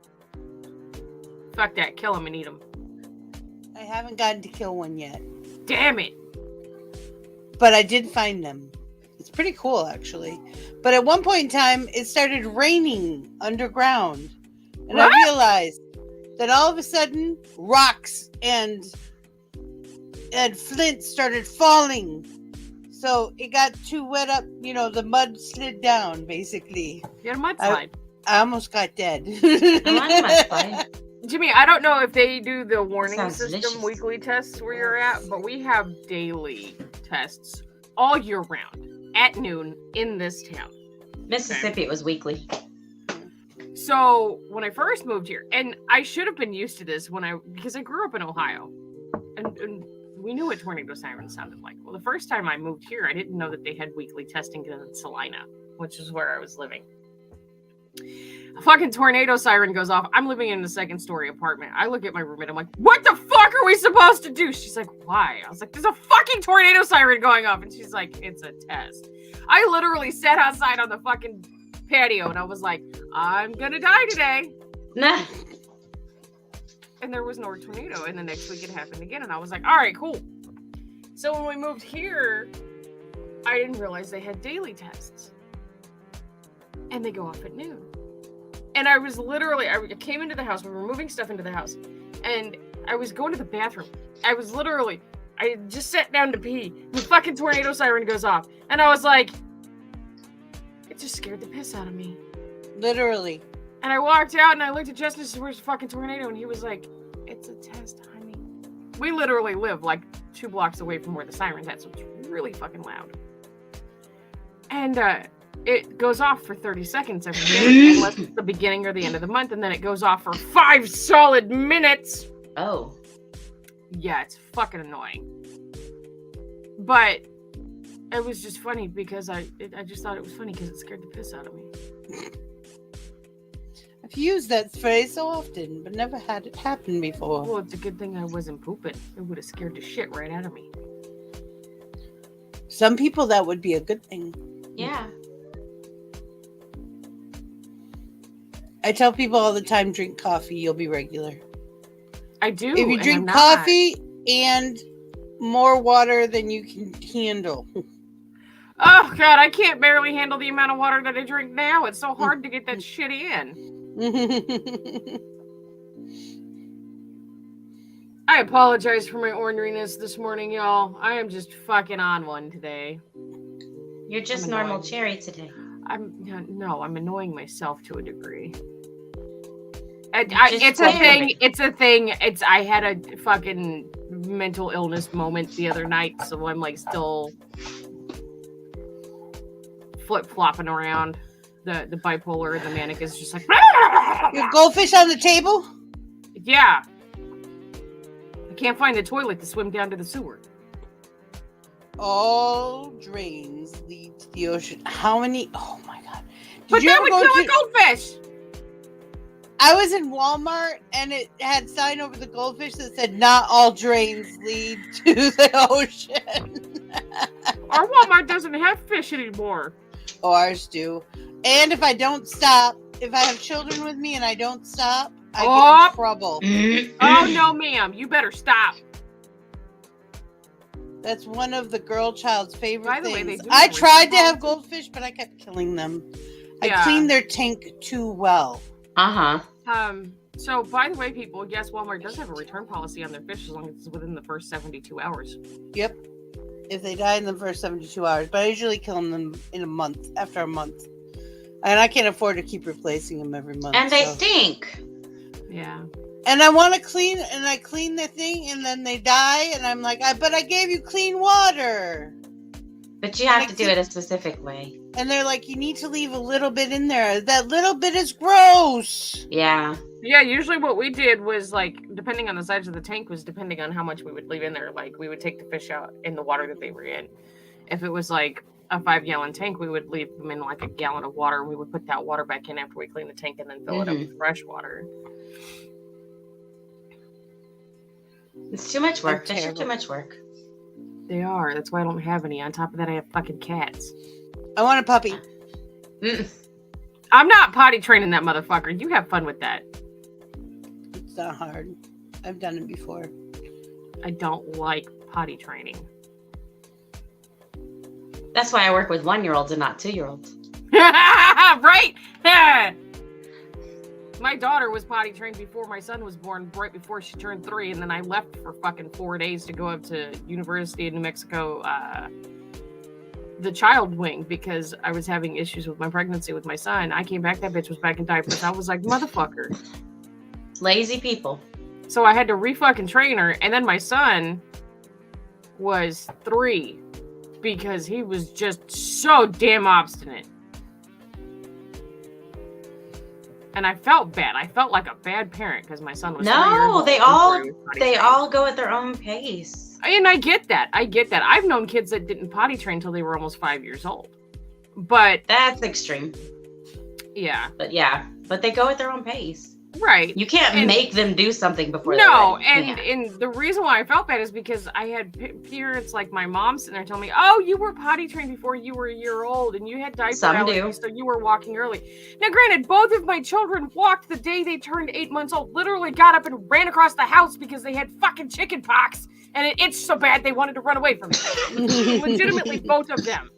Speaker 4: Fuck that. Kill them and eat them.
Speaker 1: I haven't gotten to kill one yet.
Speaker 4: Damn it.
Speaker 1: But I did find them. It's pretty cool, actually. But at one point in time, it started raining underground. And I realized that all of a sudden, rocks and and Flint started falling. So it got too wet up, the mud slid down, basically.
Speaker 4: You had a mudslide.
Speaker 1: I almost got dead.
Speaker 4: Jimmy, I don't know if they do the warning system
Speaker 6: delicious.
Speaker 4: weekly tests where you're at, but we have daily tests all year round at noon in this town.
Speaker 6: Mississippi, it was weekly.
Speaker 4: So when I first moved here, and I should have been used to this because I grew up in Ohio, and we knew what tornado sirens sounded like. Well, the first time I moved here, I didn't know that they had weekly testing in Salina, which is where I was living. A fucking tornado siren goes off. I'm living in a second-story apartment. I look at my roommate. I'm like, what the fuck are we supposed to do? She's like, why? I was like, there's a fucking tornado siren going off. And she's like, it's a test. I literally sat outside on the fucking patio, and I was like, I'm gonna die today.
Speaker 6: Nah.
Speaker 4: And there was no tornado, and the next week it happened again, and I was like, all right, cool. So when we moved here, I didn't realize they had daily tests. And they go off at noon. And I was literally, I came into the house, we were moving stuff into the house, and I was going to the bathroom. I just sat down to pee. The fucking tornado siren goes off. And I was like, it just scared the piss out of me.
Speaker 1: Literally.
Speaker 4: And I walked out and I looked at Justin and said, where's the fucking tornado? And he was like, it's a test, honey. We literally live like 2 blocks away from where the siren's at, so it's really fucking loud. And it goes off for 30 seconds every day, unless it's the beginning or the end of the month, and then it goes off for 5 solid minutes.
Speaker 6: Oh.
Speaker 4: Yeah, it's fucking annoying. But it was just funny because I just thought it was funny because it scared the piss out of me.
Speaker 1: I've used that phrase so often, but never had it happen before.
Speaker 4: Well, it's a good thing I wasn't pooping. It would have scared the shit right out of me.
Speaker 1: Some people, that would be a good thing.
Speaker 6: Yeah.
Speaker 1: I tell people all the time, drink coffee, you'll be regular.
Speaker 4: I do.
Speaker 1: If you drink coffee and more water than you can handle.
Speaker 4: Oh, God, I can't barely handle the amount of water that I drink now. It's so hard to get that shit in. I apologize for my orneriness this morning, y'all. I am just fucking on one today.
Speaker 6: You're just normal cherry today.
Speaker 4: I'm annoying myself to a degree. It's a thing. I had a fucking mental illness moment the other night, so I'm like still flip-flopping around. The bipolar and the manic is just like...
Speaker 1: Your goldfish on the table?
Speaker 4: Yeah. I can't find the toilet to swim down to the sewer.
Speaker 1: All drains lead to the ocean. How many? Oh my God.
Speaker 4: But that would kill a goldfish!
Speaker 1: I was in Walmart and it had a sign over the goldfish that said, not all drains lead to the ocean.
Speaker 4: Our Walmart doesn't have fish anymore.
Speaker 1: Oh, ours do. And if I don't stop, if I have children with me and I don't stop, I get in trouble.
Speaker 4: Oh, no, ma'am. You better stop.
Speaker 1: That's one of the girl child's favorite things.
Speaker 4: Way,
Speaker 1: I tried to have goldfish, but I kept killing them.
Speaker 4: Yeah.
Speaker 1: I cleaned their tank too well.
Speaker 4: So, by the way, people, yes, Walmart does have a return policy on their fish as long as it's within the first 72 hours.
Speaker 1: Yep. If they die in the first 72 hours. But I usually kill them in a month, after a month. And I can't afford to keep replacing them every month.
Speaker 6: And they stink.
Speaker 4: Yeah.
Speaker 1: And I want to clean, and I clean the thing, and then they die, and I'm like, but I gave you clean water.
Speaker 6: But you have to do it a specific way.
Speaker 1: And they're like, you need to leave a little bit in there. That little bit is gross.
Speaker 6: Yeah.
Speaker 4: Yeah, usually what we did was, like, depending on the size of the tank was depending on how much we would leave in there. Like, we would take the fish out in the water that they were in. If it was, like, a 5-gallon tank, we would leave them in, like, a gallon of water. We would put that water back in after we clean the tank and then fill it up with fresh water.
Speaker 6: It's too much work. Fish are too much work.
Speaker 4: They are. That's why I don't have any. On top of that, I have fucking cats.
Speaker 1: I want a puppy.
Speaker 4: I'm not potty training that motherfucker. You have fun with that.
Speaker 1: It's not hard. I've done it before.
Speaker 4: I don't like potty training.
Speaker 6: That's why I work with 1-year-olds and not 2-year-olds.
Speaker 4: Right? My daughter was potty trained before my son was born, right before she turned 3, and then I left for fucking 4 days to go up to University of New Mexico, the child wing, because I was having issues with my pregnancy with my son. I came back, that bitch was back in diapers. I was like, motherfucker.
Speaker 6: Lazy people.
Speaker 4: So I had to re-fucking train her, and then my son was 3 because he was just so damn obstinate. And I felt bad. I felt like a bad parent because my son was 3 years
Speaker 6: No,
Speaker 4: old
Speaker 6: they all go at their own pace.
Speaker 4: And I get that. I've known kids that didn't potty train until they were almost 5 years old. But
Speaker 6: that's extreme.
Speaker 4: Yeah.
Speaker 6: But they go at their own pace.
Speaker 4: Right.
Speaker 6: You can't make them do something before
Speaker 4: no,
Speaker 6: they're ready.
Speaker 4: and the reason why I felt bad is because I had parents like my mom sitting there telling me, "Oh, you were potty trained before you were a year old, and you had diaper allergies, so you were walking early." Now, granted, both of my children walked the day they turned 8 months old. Literally got up and ran across the house because they had fucking chicken pox, and it itched so bad they wanted to run away from it. Legitimately, both of them.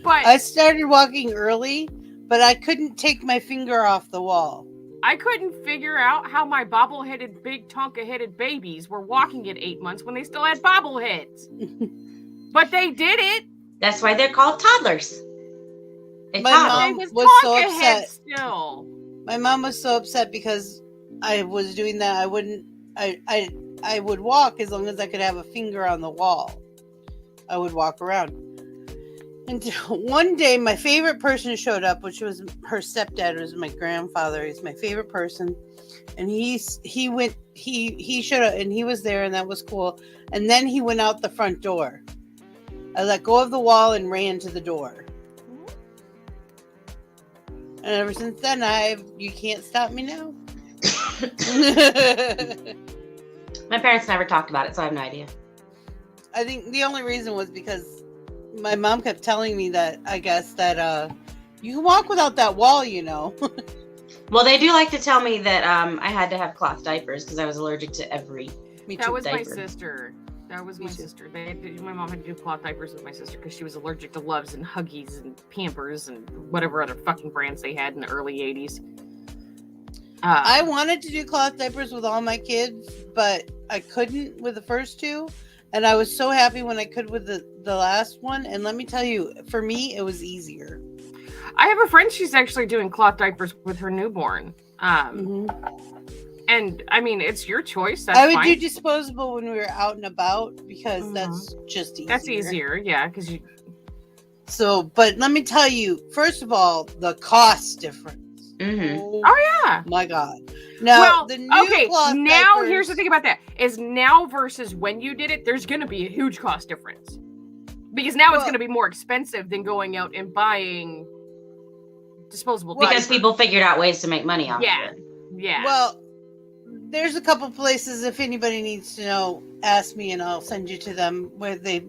Speaker 4: But
Speaker 1: I started walking early, but I couldn't take my finger off the wall.
Speaker 4: I couldn't figure out how my bobble-headed, big Tonka-headed babies were walking at 8 months when they still had bobbleheads. But they did it.
Speaker 6: That's why they're called toddlers.
Speaker 1: My mom was so upset.
Speaker 4: Still.
Speaker 1: My mom was so upset because I was doing that. I would walk as long as I could have a finger on the wall. I would walk around. And one day, my favorite person showed up, which was her stepdad. Was my grandfather. He's my favorite person, and he showed up, and he was there, and that was cool. And then he went out the front door. I let go of the wall and ran to the door. And ever since then, you can't stop me now.
Speaker 6: My parents never talked about it, so I have no idea.
Speaker 1: I think the only reason was because my mom kept telling me that, I guess, that you can walk without that wall, you know.
Speaker 6: Well, they do like to tell me that I had to have cloth diapers because I was allergic to every
Speaker 4: That was
Speaker 6: diaper.
Speaker 4: my sister. That was my sister. My mom had to do cloth diapers with my sister because she was allergic to Loves and Huggies and Pampers and whatever other fucking brands they had in the early 80s.
Speaker 1: I wanted to do cloth diapers with all my kids, but I couldn't with the first two. And I was so happy when I could with the last one. And let me tell you, for me, it was easier.
Speaker 4: I have a friend, she's actually doing cloth diapers with her newborn. And, I mean, it's your choice. That's
Speaker 1: I would
Speaker 4: fine.
Speaker 1: do disposable when we were out and about because that's just easier.
Speaker 4: That's easier, yeah. Because you.
Speaker 1: So, but let me tell you, first of all, the cost difference.
Speaker 4: Oh, yeah.
Speaker 1: My God. Now, the new cloth
Speaker 4: now
Speaker 1: diapers,
Speaker 4: here's the thing about that is now versus when you did it, there's going to be a huge cost difference because now it's going to be more expensive than going out and buying disposable
Speaker 6: because
Speaker 4: diapers.
Speaker 6: people figured out ways to make money off of it.
Speaker 4: Yeah.
Speaker 1: Well, there's a couple places, if anybody needs to know, ask me and I'll send you to them, where the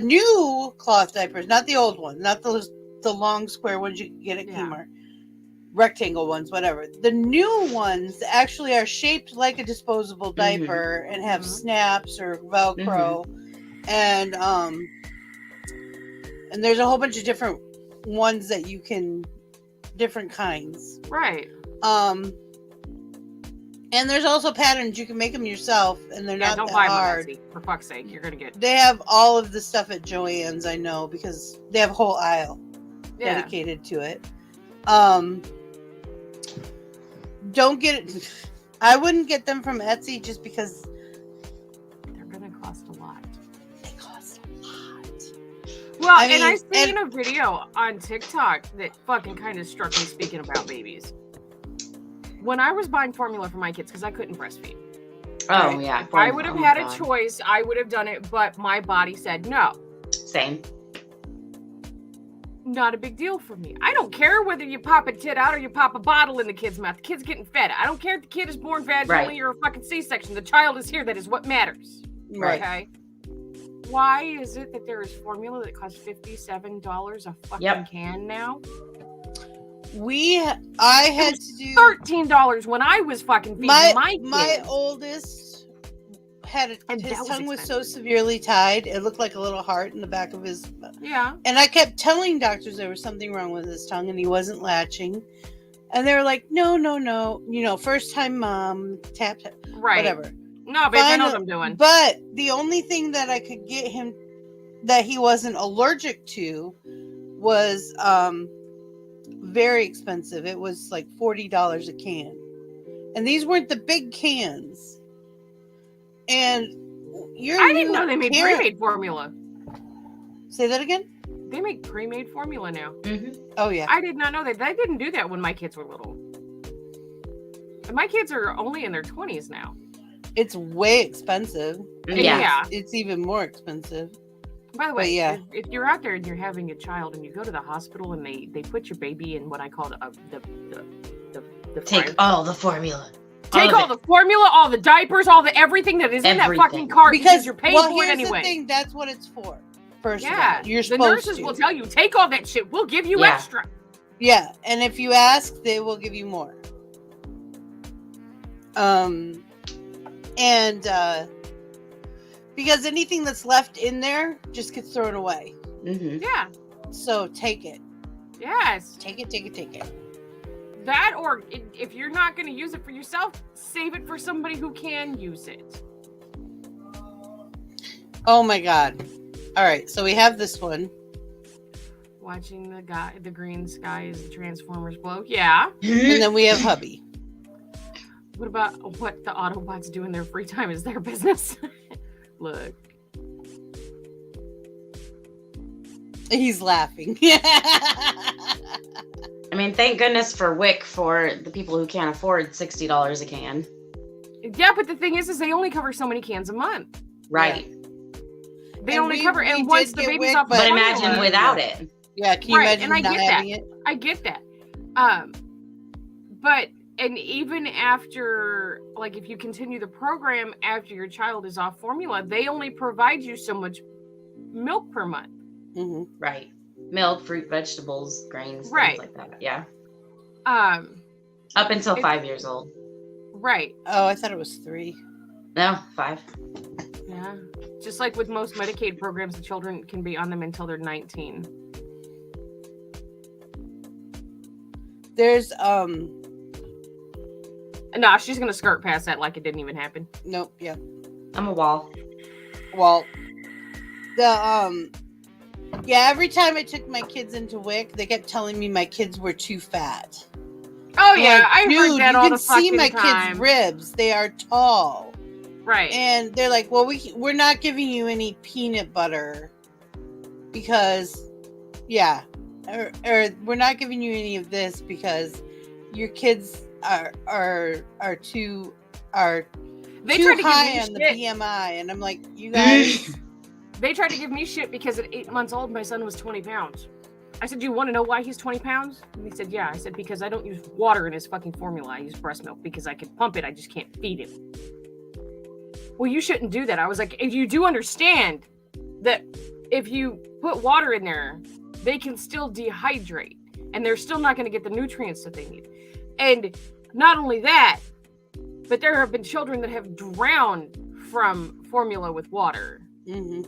Speaker 1: new cloth diapers, not the old one, not the long square ones you can get at Kmart, rectangle ones, whatever. The new ones actually are shaped like a disposable diaper and have snaps or Velcro, and there's a whole bunch of different ones that you can, different kinds,
Speaker 4: right?
Speaker 1: And there's also patterns, you can make them yourself, and they're not
Speaker 4: don't
Speaker 1: that
Speaker 4: buy
Speaker 1: hard.
Speaker 4: them, for fuck's sake, you're gonna get.
Speaker 1: They have all of the stuff at Joann's, I know, because they have a whole aisle dedicated to it. Don't get it. I wouldn't get them from Etsy just because
Speaker 4: they're gonna cost a lot.
Speaker 1: They cost a lot.
Speaker 4: Well, I seen a video on TikTok that fucking kind of struck me speaking about babies. When I was buying formula for my kids, because I couldn't breastfeed.
Speaker 6: Oh, yeah.
Speaker 4: If I would have had a choice, I would have done it, but my body said no.
Speaker 6: Same.
Speaker 4: Not a big deal for me. I don't care whether you pop a tit out or you pop a bottle in the kid's mouth. The kid's getting fed. I don't care if the kid is born vaginally or a fucking C-section. The child is here. That is what matters.
Speaker 1: Right.
Speaker 4: Okay? Why is it that there is formula that costs $57 a fucking can now?
Speaker 1: I had to do
Speaker 4: $13 when I was fucking feeding my kids.
Speaker 1: My oldest his tongue was so severely tied, it looked like a little heart in the back of his.
Speaker 4: Yeah.
Speaker 1: And I kept telling doctors there was something wrong with his tongue and he wasn't latching. And they were like, no. First time mom, tap,
Speaker 4: Right.
Speaker 1: whatever.
Speaker 4: No, babe, I know what I'm doing.
Speaker 1: But the only thing that I could get him that he wasn't allergic to was very expensive. It was like $40 a can. And these weren't the big cans. And
Speaker 4: I didn't know they made pre-made formula.
Speaker 1: Say that again?
Speaker 4: They make pre-made formula now.
Speaker 6: Mm-hmm.
Speaker 1: Oh, yeah.
Speaker 4: I did not know that. They didn't do that when my kids were little. And my kids are only in their 20s now.
Speaker 1: It's way expensive.
Speaker 4: Yeah.
Speaker 1: It's even more expensive.
Speaker 4: By the way,
Speaker 1: yeah.
Speaker 4: if you're out there and you're having a child and you go to the hospital and they put your baby in what I call the
Speaker 6: take all the formula.
Speaker 4: Take all the formula, all the diapers, all the everything that is in that fucking cart because you're paying for it anyway.
Speaker 1: The thing, that's what it's for. First of all,
Speaker 4: you're supposed to. The nurses will tell you, take all that shit. We'll give you extra.
Speaker 1: Yeah, and if you ask, they will give you more. Because anything that's left in there just gets thrown away.
Speaker 6: Mm-hmm.
Speaker 4: Yeah.
Speaker 1: So take it.
Speaker 4: Yes.
Speaker 1: Take it.
Speaker 4: That, or if you're not going to use it for yourself, save it for somebody who can use it.
Speaker 1: Oh my God. All right, so we have this one.
Speaker 4: Watching the green sky as the Transformers blow. Yeah.
Speaker 1: And then we have hubby.
Speaker 4: What about what the Autobots do in their free time is their business? Look.
Speaker 1: He's laughing.
Speaker 6: I mean, thank goodness for WIC for the people who can't afford $60 a can.
Speaker 4: Yeah, but the thing is they only cover so many cans a month.
Speaker 6: Right.
Speaker 4: Yeah. They only cover, and once the baby's off,
Speaker 6: but imagine without it.
Speaker 1: Yeah, can you imagine not having it?
Speaker 4: I get that. But, and even after, like, if you continue the program after your child is off formula, they only provide you so much milk per month.
Speaker 1: Mm-hmm.
Speaker 6: Right. Milk, fruit, vegetables, grains, things like that. Yeah. Up until 5 years old.
Speaker 4: Right.
Speaker 1: Oh, I thought it was 3.
Speaker 6: No, 5.
Speaker 4: Yeah. Just like with most Medicaid programs, the children can be on them until they're 19.
Speaker 1: There's
Speaker 4: Nah, she's gonna skirt past that like it didn't even happen.
Speaker 1: Nope. Yeah.
Speaker 6: I'm a wall.
Speaker 1: Yeah, every time I took my kids into WIC, they kept telling me my kids were too fat.
Speaker 4: Oh yeah, I heard that all the fucking time.
Speaker 1: You can see my kids' ribs; they are tall.
Speaker 4: Right.
Speaker 1: And they're like, "Well, we're not giving you any peanut butter because, or we're not giving you any of this because your kids are too high on the BMI." And I'm like, "You guys."
Speaker 4: They tried to give me shit because at 8 months old, my son was 20 pounds. I said, "You want to know why he's 20 pounds?" And he said, "Yeah." I said, "Because I don't use water in his fucking formula. I use breast milk because I can pump it. I just can't feed him." Well, you shouldn't do that. I was like, if you do understand that if you put water in there, they can still dehydrate and they're still not going to get the nutrients that they need. And not only that, but there have been children that have drowned from formula with water.
Speaker 1: Mm-hmm.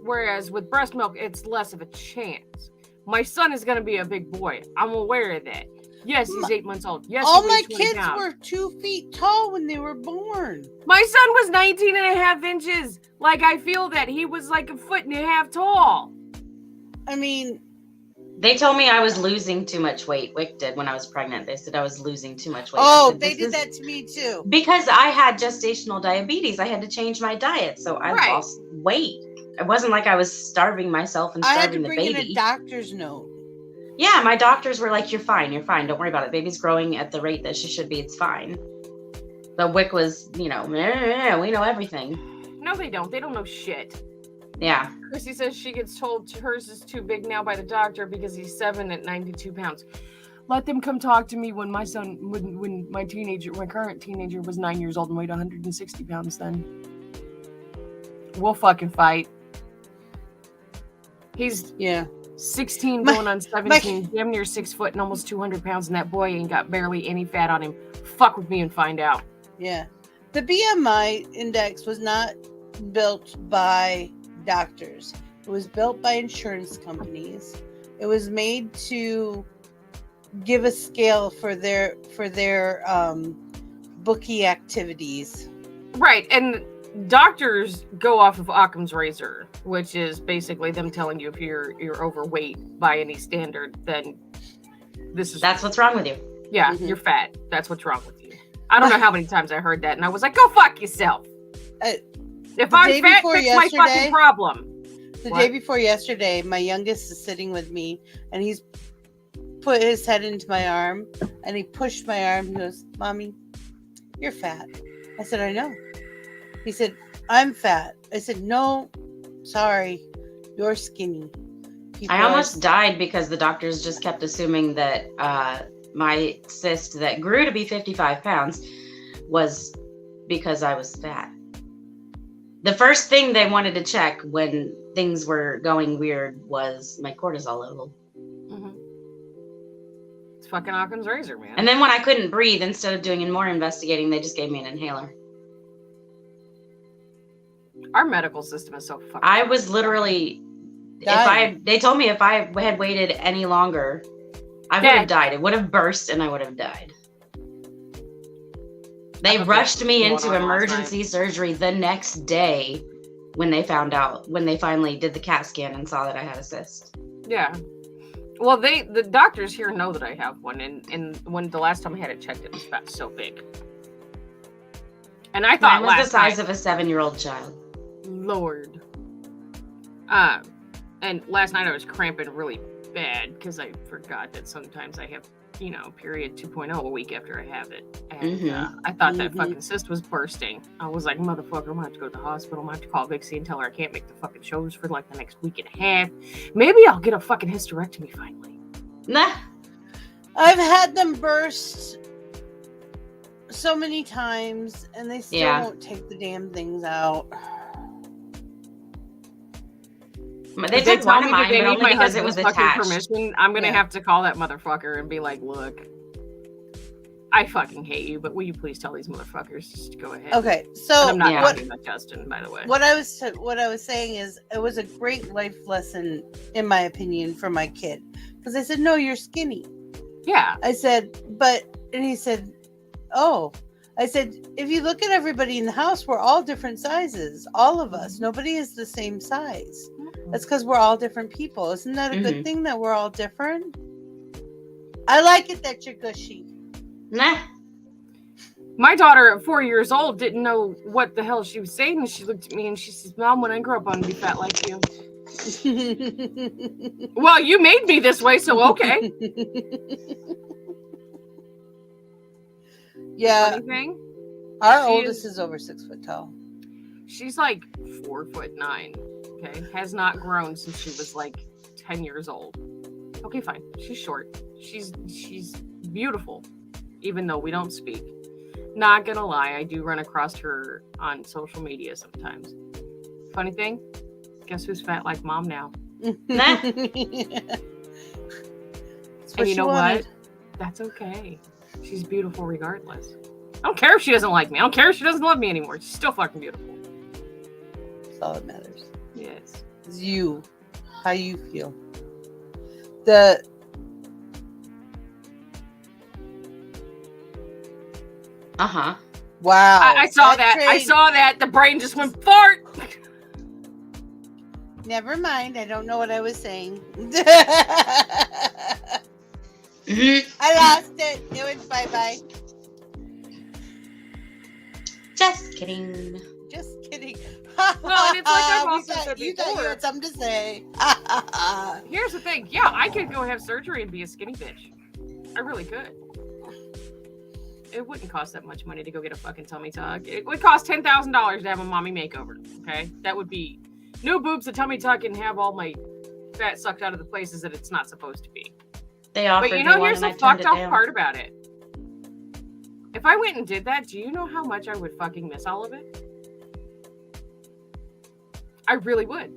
Speaker 4: Whereas with breast milk, it's less of a chance. My son is going to be a big boy. I'm aware of that. Yes, he's 8 months old. Yes,
Speaker 1: all my kids were 2 feet tall when they were born.
Speaker 4: My son was 19 and a half inches. Like, I feel that he was like 1.5 feet tall.
Speaker 1: I mean,
Speaker 6: they told me I was losing too much weight. WIC did when I was pregnant. They said I was losing too much weight.
Speaker 1: Oh, they did that to me too.
Speaker 6: Because I had gestational diabetes. I had to change my diet. So I lost weight. It wasn't like I was starving myself and starving the baby. I had to bring in a
Speaker 1: doctor's note.
Speaker 6: Yeah, my doctors were like, you're fine. Don't worry about it. Baby's growing at the rate that she should be. It's fine. The WIC was, we know everything.
Speaker 4: No, they don't. They don't know shit.
Speaker 6: Yeah.
Speaker 4: Chrissy says she gets told hers is too big now by the doctor because he's 7 at 92 pounds. Let them come talk to me when my son, when my current teenager was 9 years old and weighed 160 pounds then. We'll fucking fight. He's 16 going on 17, damn near 6 foot and almost 200 pounds, and that boy ain't got barely any fat on him. Fuck with me and find out.
Speaker 1: Yeah. The BMI index was not built by doctors. It was built by insurance companies. It was made to give a scale for their bookie activities.
Speaker 4: Right, and doctors go off of Occam's razor, which is basically them telling you if you're overweight by any standard, then that's
Speaker 6: what's wrong with you.
Speaker 4: Yeah, you're fat. That's what's wrong with you. I don't know how many times I heard that, and I was like, go fuck yourself. If I'm fat, fix my fucking problem.
Speaker 1: The day before yesterday, my youngest is sitting with me, and he's put his head into my arm, and he pushed my arm. He goes, Mommy, you're fat. I said, I know. He said, I'm fat. I said, no, sorry, you're skinny.
Speaker 6: I almost died because the doctors just kept assuming that my cyst that grew to be 55 pounds was because I was fat. The first thing they wanted to check when things were going weird was my cortisol level.
Speaker 4: Mm-hmm. It's fucking Occam's razor, man.
Speaker 6: And then when I couldn't breathe, instead of doing more investigating, they just gave me an inhaler.
Speaker 4: Our medical system is so fucking...
Speaker 6: I was literally... They told me if I had waited any longer, I would have died. It would have burst and I would have died. They rushed me into emergency surgery the next day when they finally did the CAT scan and saw that I had a cyst.
Speaker 4: Yeah. Well, the doctors here know that I have one, and when the last time I had it checked, it was about so big. And I thought
Speaker 6: mine was the size of a 7-year-old child.
Speaker 4: Lord. And last night I was cramping really bad because I forgot that sometimes I have, period 2.0 a week after I have it. And I thought that fucking cyst was bursting. I was like, motherfucker, I'm gonna have to go to the hospital. I'm gonna have to call Vixie and tell her I can't make the fucking shows for like the next week and a half. Maybe I'll get a fucking hysterectomy finally.
Speaker 6: Nah.
Speaker 1: I've had them burst so many times and they still won't take the damn things out.
Speaker 6: They took one of mine, but only because it was attached.
Speaker 4: Permission, I'm going to have to call that motherfucker and be like, look, I fucking hate you, but will you please tell these motherfuckers just to go ahead?
Speaker 1: Okay, so...
Speaker 4: And I'm not talking about Justin, by the way.
Speaker 1: What I was saying is, it was a great life lesson, in my opinion, for my kid. Because I said, no, you're skinny.
Speaker 4: Yeah.
Speaker 1: I said, and he said, oh... I said, if you look at everybody in the house, we're all different sizes. All of us. Nobody is the same size. That's because we're all different people. Isn't that a good thing that we're all different? I like it that you're gushy.
Speaker 6: Nah.
Speaker 4: My daughter at 4 years old didn't know what the hell she was saying. And she looked at me and she says, Mom, when I grow up, I'm going to be fat like you. Well, you made me this way, so okay.
Speaker 1: Yeah, our oldest is over 6 foot tall.
Speaker 4: She's like 4'9". Okay, has not grown since she was like 10 years old. Okay, fine. She's short. She's beautiful, even though we don't speak. Not gonna lie, I do run across her on social media sometimes. Funny thing, guess who's fat like Mom now? And you know what? That's okay. She's beautiful regardless. I don't care if she doesn't like me. I don't care if she doesn't love me anymore. She's still fucking beautiful.
Speaker 1: That's all that matters.
Speaker 4: Yes.
Speaker 1: It's you. How you feel. Wow.
Speaker 4: I saw that. I saw that. The brain just went fart.
Speaker 1: Never mind. I don't know what I was saying. I lost it. It went bye-bye.
Speaker 6: Just kidding.
Speaker 1: Just kidding.
Speaker 4: Well, and it's like I've also said
Speaker 1: you
Speaker 4: before.
Speaker 1: thought you had something to say.
Speaker 4: Here's the thing. Yeah, I could go have surgery and be a skinny bitch. I really could. It wouldn't cost that much money to go get a fucking tummy tuck. It would cost $10,000 to have a mommy makeover. Okay? That would be no boobs, a tummy tuck, and have all my fat sucked out of the places that it's not supposed to be.
Speaker 6: They offered
Speaker 4: but here's the fucked up part about it. If I went and did that, do you know how much I would fucking miss all of it? I really would.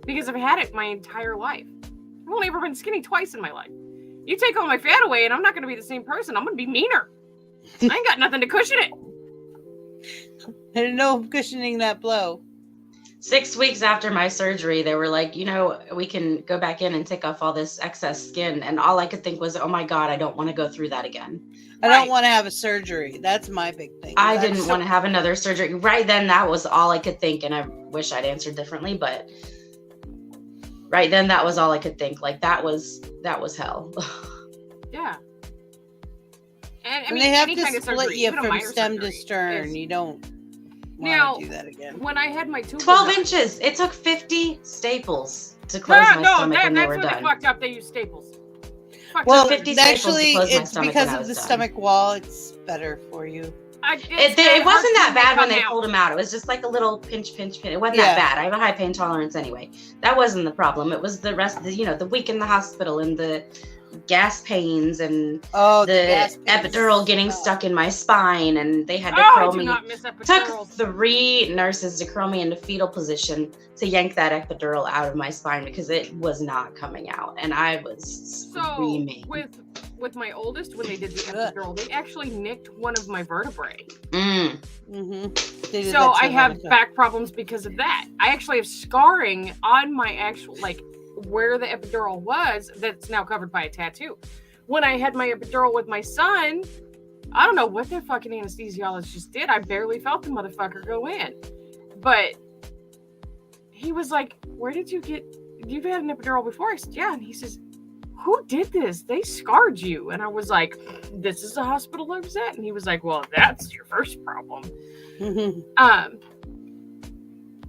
Speaker 4: Because I've had it my entire life. I've only ever been skinny twice in my life. You take all my fat away and I'm not going to be the same person. I'm going to be meaner. I ain't got nothing to cushion it.
Speaker 1: There's no cushioning that blow.
Speaker 6: 6 weeks after my surgery, they were like, we can go back in and take off all this excess skin. And all I could think was, oh my God, I don't want to go through that again.
Speaker 1: I don't want to have a surgery. That's my big thing.
Speaker 6: I didn't want to have another surgery. Right then, that was all I could think. And I wish I'd answered differently, but right then, that was all I could think. Like, that was hell.
Speaker 9: Yeah. And I
Speaker 1: when
Speaker 9: mean,
Speaker 1: they have
Speaker 9: any
Speaker 1: to
Speaker 9: kind of
Speaker 1: split
Speaker 9: surgery,
Speaker 1: you
Speaker 9: even a
Speaker 1: from
Speaker 9: minor
Speaker 1: stem
Speaker 9: surgery
Speaker 1: to stern,
Speaker 9: is-
Speaker 1: you don't
Speaker 9: Now,
Speaker 1: want to do that again.
Speaker 9: when I had my tubal
Speaker 6: 12
Speaker 9: done-
Speaker 6: inches. It took 50 staples to close my stomach when they were
Speaker 9: that's
Speaker 6: done.
Speaker 9: when they fucked up. They used staples.
Speaker 1: Well,
Speaker 6: 50 staples to
Speaker 1: actually,
Speaker 6: close my
Speaker 1: it's
Speaker 6: stomach
Speaker 1: because
Speaker 6: when I
Speaker 1: of
Speaker 6: was
Speaker 1: the
Speaker 6: done.
Speaker 1: stomach wall. It's better for you.
Speaker 6: It wasn't that bad when they pulled them out. It was just like a little pinch. It wasn't that bad. I have a high pain tolerance anyway. That wasn't the problem. It was the rest of the week in the hospital and the gas pains and the epidural getting stuck in my spine, and they had to curl me. Took 3 nurses to curl me into fetal position to yank that epidural out of my spine because it was not coming out, and I was screaming.
Speaker 9: With my oldest, when they did the epidural, they actually nicked one of my vertebrae. So I have back problems because of that. I actually have scarring on my actual, like, where the epidural was that's now covered by a tattoo. When I had my epidural with my son, I don't know what the fucking anesthesiologist did. I barely felt the motherfucker go in. But he was like, you've had an epidural before? I said, yeah. And he says, who did this? They scarred you. And I was like, this is the hospital I was at? And he was like, well, that's your first problem.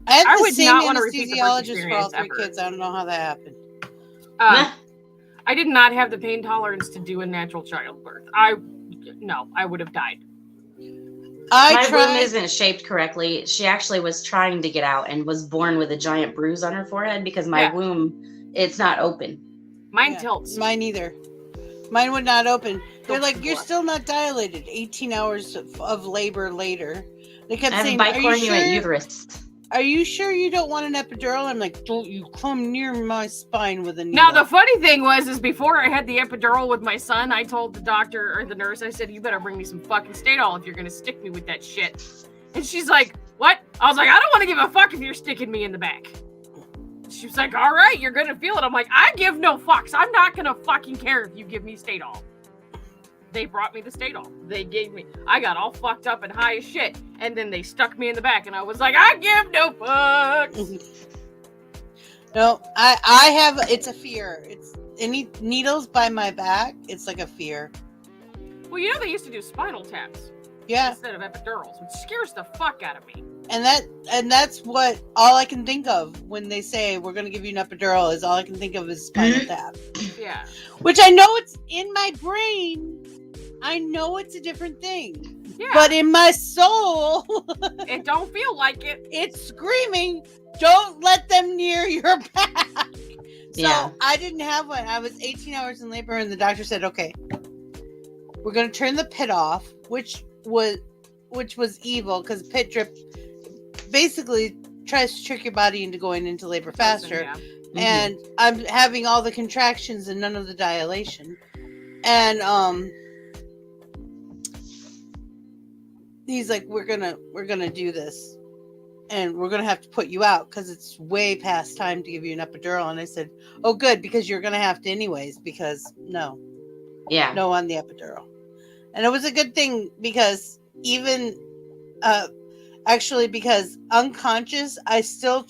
Speaker 1: I
Speaker 9: would
Speaker 1: the same
Speaker 9: not want to repeat the birth
Speaker 1: anesthesiologist for all
Speaker 9: experience
Speaker 1: 3
Speaker 9: ever.
Speaker 1: kids. I don't know how that happened.
Speaker 9: I did not have the pain tolerance to do a natural childbirth. I would have died.
Speaker 6: My womb isn't shaped correctly. She actually was trying to get out and was born with a giant bruise on her forehead because my womb, it's not open.
Speaker 9: Mine tilts.
Speaker 1: Mine either. Mine would not open. They're like, you're still not dilated. 18 hours of labor later. They kept saying,
Speaker 6: bicornuate uterus.
Speaker 1: Are you sure you don't want an epidural? I'm like, don't you come near my spine with a needle.
Speaker 9: Now, the funny thing is before I had the epidural with my son, I told the doctor or the nurse, I said, you better bring me some fucking Stadol if you're going to stick me with that shit. And she's like, what? I was like, I don't want to give a fuck if you're sticking me in the back. She was like, all right, you're going to feel it. I'm like, I give no fucks. I'm not going to fucking care if you give me Stadol. They brought me the Stadol. I got all fucked up and high as shit. And then they stuck me in the back and I was like, I give no fucks.
Speaker 1: No, I have, it's a fear. It's any needles by my back. It's like a fear.
Speaker 9: Well, they used to do spinal taps.
Speaker 1: Yeah.
Speaker 9: Instead of epidurals, which scares the fuck out of me.
Speaker 1: And that's what all I can think of when they say we're going to give you an epidural is all I can think of is spinal tap.
Speaker 9: Yeah.
Speaker 1: Which I know it's in my brain. I know it's a different thing.
Speaker 9: Yeah.
Speaker 1: But in my soul,
Speaker 9: it don't feel like it.
Speaker 1: It's screaming, don't let them near your back. So I didn't have one. I was 18 hours in labor and the doctor said, okay, we're going to turn the pit off, which was evil because pit drip basically tries to trick your body into going into labor faster. Yeah. Mm-hmm. And I'm having all the contractions and none of the dilation. And he's like, we're gonna do this and we're gonna have to put you out because it's way past time to give you an epidural. And I said, oh good, because you're gonna have to anyways, because no on the epidural. And it was a good thing because even because unconscious, I still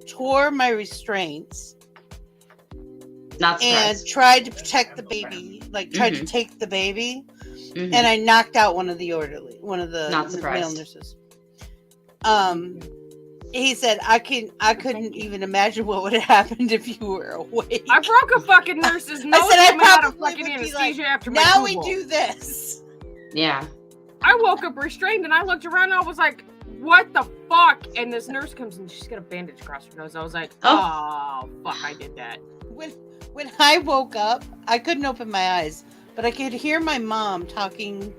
Speaker 1: tore my restraints and tried to protect the baby, like tried to take the baby. Mm-hmm. And I knocked out one of the male nurses. He said, I couldn't even imagine what would have happened if you were awake.
Speaker 9: I broke a fucking nurse's nose.
Speaker 1: I said, I probably
Speaker 9: fucking anesthesia like, after my
Speaker 1: now
Speaker 9: we
Speaker 1: do this.
Speaker 6: Yeah.
Speaker 9: I woke up restrained and I looked around and I was like, what the fuck? And this nurse comes and she's got a bandage across her nose. I was like, oh fuck, I did that.
Speaker 1: When I woke up, I couldn't open my eyes. But I could hear my mom talking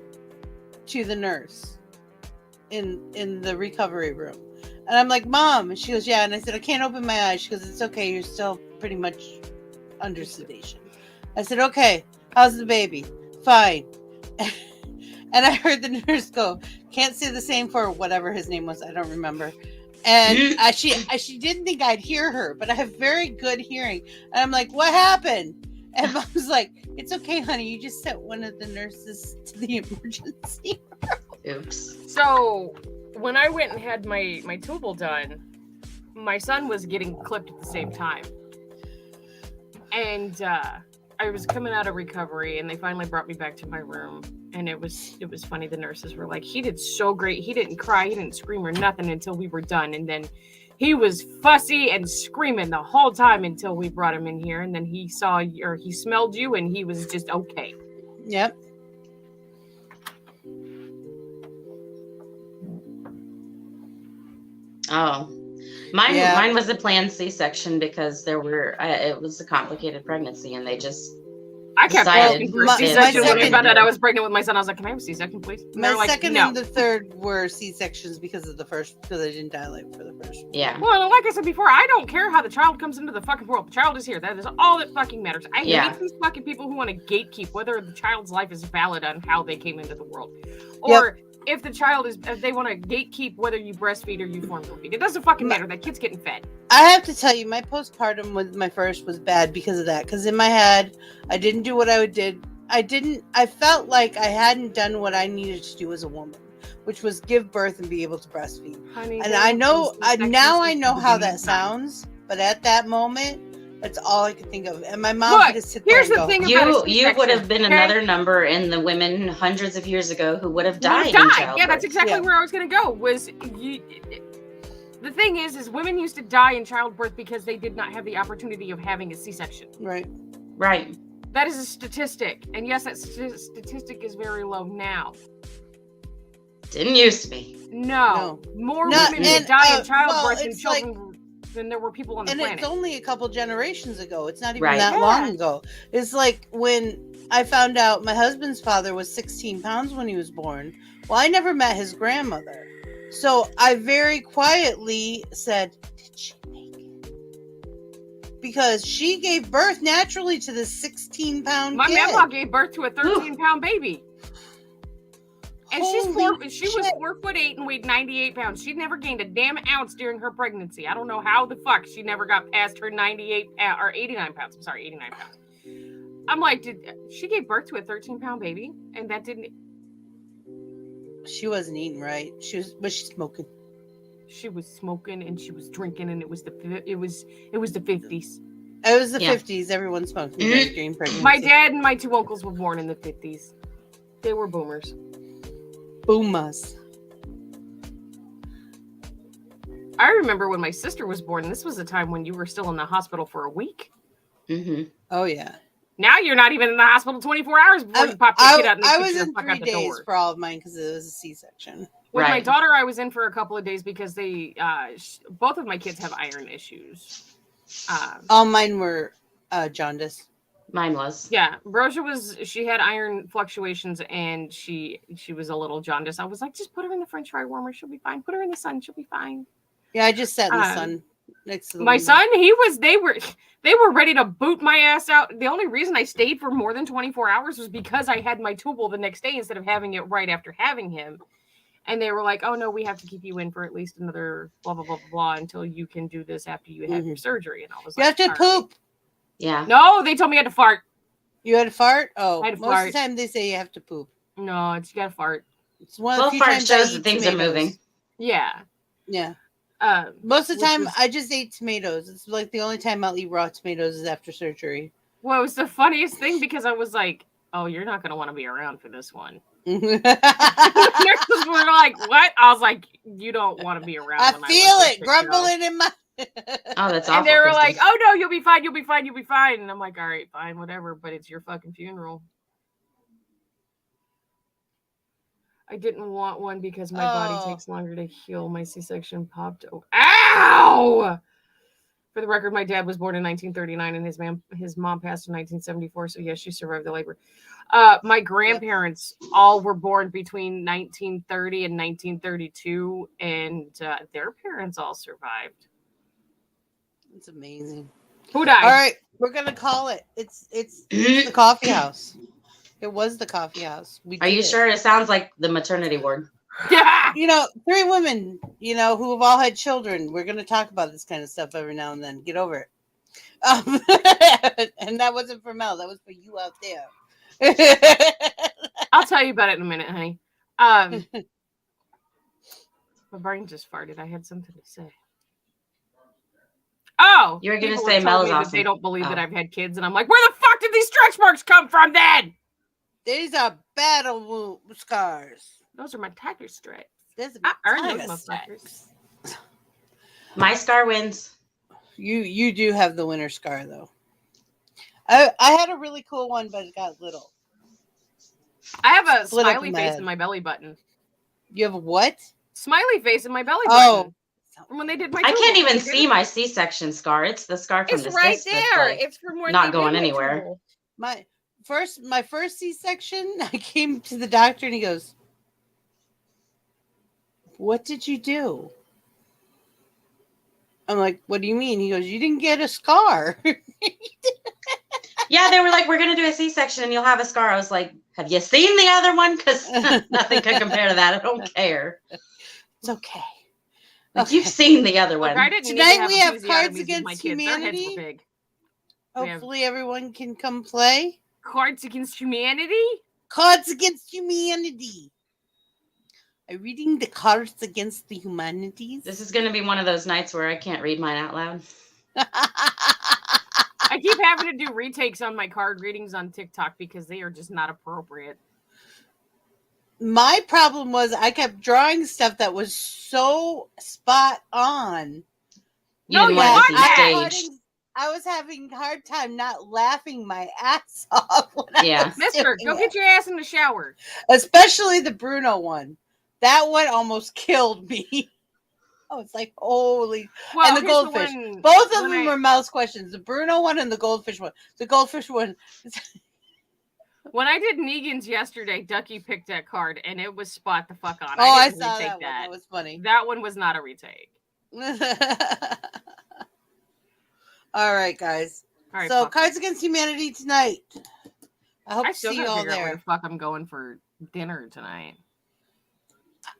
Speaker 1: to the nurse in the recovery room. And I'm like, Mom. And she goes, yeah. And I said, I can't open my eyes. She goes, it's okay. You're still pretty much under sedation. I said, okay. How's the baby? Fine. And I heard the nurse go, can't say the same for whatever his name was. I don't remember. And she didn't think I'd hear her, but I have very good hearing. And I'm like, what happened? And Mom's like, it's okay, honey. You just sent one of the nurses to the emergency room.
Speaker 6: Oops.
Speaker 9: So when I went and had my tubal done, my son was getting clipped at the same time. And I was coming out of recovery, and they finally brought me back to my room. And it was funny. The nurses were like, he did so great. He didn't cry. He didn't scream or nothing until we were done. And then he was fussy and screaming the whole time until we brought him in here. And then he he smelled you, and he was just okay.
Speaker 1: Yep.
Speaker 6: Oh, mine was a planned C-section because it was a complicated pregnancy, and they just
Speaker 9: I kept asking for a C-section when I found out I was pregnant with my son. I was like, can I have a C-section, please? And
Speaker 1: my second and the third were C-sections because of the first, because I didn't dilate for the first one.
Speaker 6: Yeah.
Speaker 9: Well, like I said before, I don't care how the child comes into the fucking world. The child is here. That is all that fucking matters. I hate these fucking people who want to gatekeep whether the child's life is valid on how they came into the world. Or if they want to gatekeep whether you breastfeed or you formula feed. It doesn't fucking matter. That kid's getting fed.
Speaker 1: I have to tell you, my postpartum with my first was bad because of that. Because in my head, I didn't do what I did. I felt like I hadn't done what I needed to do as a woman, which was give birth and be able to breastfeed. Honey, and I know how that sounds, but at that moment, that's all I could think of. And my mom would just sit there and go,
Speaker 6: you would have been another number in the women hundreds of years ago who would have died in childbirth.
Speaker 9: Yeah, that's exactly where I was going to go. The thing is women used to die in childbirth because they did not have the opportunity of having a C-section.
Speaker 1: Right.
Speaker 6: Right.
Speaker 9: That is a statistic. And yes, that statistic is very low now.
Speaker 6: Didn't used to be.
Speaker 9: No. More women die in childbirth than children than there were people on the planet.
Speaker 1: And it's only a couple generations ago. It's not even that long ago. It's like when I found out my husband's father was 16 pounds when he was born. Well, I never met his grandmother. So I very quietly said, did she make it? Because she gave birth naturally to this 16-pound
Speaker 9: kid.
Speaker 1: My
Speaker 9: grandma gave birth to a 13-pound baby. And she was 4'8" and weighed 98 pounds. She'd never gained a damn ounce during her pregnancy. I don't know how the fuck she never got past her 89 pounds. I'm sorry, 89 pounds. I'm like, she gave birth to a 13-pound baby, and that didn't.
Speaker 1: She wasn't eating right. Was she smoking?
Speaker 9: She was smoking and she was drinking, and it was the 50s.
Speaker 1: It was the 50s. Everyone smoked during pregnancy.
Speaker 9: My dad and my two uncles were born in the 50s. They were boomers.
Speaker 1: Boomers.
Speaker 9: I remember when my sister was born, and this was a time when you were still in the hospital for a week.
Speaker 6: Mm-hmm.
Speaker 1: Oh, yeah.
Speaker 9: Now you're not even in the hospital 24 hours before you pop your kid out and
Speaker 1: I was in 3 days for all of mine because it was a C-section.
Speaker 9: With my daughter, I was in for a couple of days because both of my kids have iron issues.
Speaker 1: All mine were jaundice.
Speaker 6: Mine was.
Speaker 9: Yeah. Brosia she had iron fluctuations and she was a little jaundice. I was like, just put her in the French fry warmer. She'll be fine. Put her in the sun. She'll be fine.
Speaker 1: Yeah, I just sat in the sun next to the
Speaker 9: my
Speaker 1: window.
Speaker 9: son. They were ready to boot my ass out. The only reason I stayed for more than 24 hours was because I had my tubal the next day instead of having it right after having him. And they were like, oh, no, we have to keep you in for at least another blah, blah, blah, blah, blah until you can do this after you have your surgery. And I was like,
Speaker 1: you have to poop.
Speaker 6: Yeah.
Speaker 9: No, they told me I had to fart.
Speaker 1: You had to fart? Oh,
Speaker 9: I had to
Speaker 1: most
Speaker 9: fart.
Speaker 1: of the time they say you have to poop.
Speaker 9: No, you got to fart.
Speaker 1: It's one of the few times
Speaker 6: shows that things are moving.
Speaker 9: Yeah.
Speaker 1: Yeah. Most of the time, I just ate tomatoes. It's like the only time I'll eat raw tomatoes is after surgery.
Speaker 9: Well, it was the funniest thing because I was like, oh, you're not going to want to be around for this one. Nurses were like, what? I was like, you don't want to be around.
Speaker 1: I feel it grumbling in my...
Speaker 6: Oh, that's awful.
Speaker 9: And they were like, oh, no, you'll be fine. You'll be fine. You'll be fine. And I'm like, all right, fine, whatever. But it's your fucking funeral. I didn't want one because my body takes longer to heal. My C-section popped. Ow! For the record, my dad was born in 1939 and his mom passed in 1974. So yes, she survived the labor. My grandparents all were born between 1930 and 1932, and their parents all survived.
Speaker 1: It's amazing.
Speaker 9: Who died?
Speaker 1: All right, we're gonna call it. It's the Coffeehouse. It was the Coffeehouse.
Speaker 6: Are you sure? It sounds like the maternity ward.
Speaker 1: You know, 3 women, you know, who have all had children. We're going to talk about this kind of stuff every now and then. Get over it. And that wasn't for Mel. That was for you out there.
Speaker 9: I'll tell you about it in a minute, honey. My brain just farted. I had something to say. Oh,
Speaker 6: you were going to
Speaker 9: people
Speaker 6: say
Speaker 9: were
Speaker 6: Mel
Speaker 9: telling
Speaker 6: is
Speaker 9: me
Speaker 6: awesome.
Speaker 9: that they don't believe that I've had kids, and I'm like, where the fuck did these stretch marks come from then?
Speaker 1: These are battle wound scars.
Speaker 9: Those are my tiger stripes.
Speaker 1: I
Speaker 9: earned those motherfuckers.
Speaker 6: My scar wins.
Speaker 1: You do have the winter scar though. I had a really cool one, but it got little.
Speaker 9: I have a
Speaker 1: Split up
Speaker 9: smiley
Speaker 1: in my
Speaker 9: face
Speaker 1: head.
Speaker 9: in my belly button.
Speaker 1: You have a what?
Speaker 9: Smiley face in my belly
Speaker 1: Oh.
Speaker 9: button. From when they did my
Speaker 6: I can't
Speaker 9: tool.
Speaker 6: even see my C-section scar. It's the scar from
Speaker 9: It's
Speaker 6: the
Speaker 9: right
Speaker 6: cyst that's,
Speaker 9: there.
Speaker 6: like,
Speaker 9: It's from when
Speaker 6: not
Speaker 9: they
Speaker 6: going
Speaker 9: did my
Speaker 6: anywhere.
Speaker 9: tool.
Speaker 1: My first C-section, I came to the doctor and he goes, "What did you do?" I'm like, "What do you mean?" He goes, "You didn't get a scar."
Speaker 6: Yeah, they were like, we're going to do a C-section and you'll have a scar. I was like, have you seen the other one? Because nothing could compare to that. I don't care.
Speaker 1: It's okay.
Speaker 6: Like, you've seen the other
Speaker 9: Look,
Speaker 6: one.
Speaker 9: I didn't need
Speaker 1: Tonight
Speaker 9: to have
Speaker 1: we have
Speaker 9: episiotomies
Speaker 1: Cards
Speaker 9: with my
Speaker 1: Against
Speaker 9: kids. Their heads
Speaker 1: Humanity.
Speaker 9: were big.
Speaker 1: Hopefully everyone can come play.
Speaker 9: Cards Against Humanity?
Speaker 1: Cards Against Humanity. Are you reading the Cards Against the Humanities?
Speaker 6: This is going to be one of those nights where I can't read mine out loud.
Speaker 9: I keep having to do retakes on my card readings on TikTok because they are just not appropriate.
Speaker 1: My problem was I kept drawing stuff that was so spot on.
Speaker 6: You didn't want it to be staged.
Speaker 1: I was having a hard time not laughing my ass off.
Speaker 6: Yeah.
Speaker 9: Mister, go get your ass in the shower.
Speaker 1: Especially the Bruno one. That one almost killed me. I was like, holy.
Speaker 9: Well,
Speaker 1: and the
Speaker 9: here's
Speaker 1: goldfish.
Speaker 9: the one
Speaker 1: Both of them
Speaker 9: when
Speaker 1: were mouse questions. The Bruno one and the goldfish one. The goldfish one.
Speaker 9: When I did Negan's yesterday, Ducky picked that card and it was spot the fuck on.
Speaker 1: Oh, I
Speaker 9: didn't
Speaker 1: saw
Speaker 9: retake
Speaker 1: that one. That was funny.
Speaker 9: That one was not a retake.
Speaker 1: All right, guys.
Speaker 9: All right,
Speaker 1: So, Cards Against Humanity tonight. I hope
Speaker 9: I
Speaker 1: to
Speaker 9: still
Speaker 1: see you
Speaker 9: gotta
Speaker 1: all
Speaker 9: figure out where
Speaker 1: there.
Speaker 9: the fuck I'm going for dinner tonight.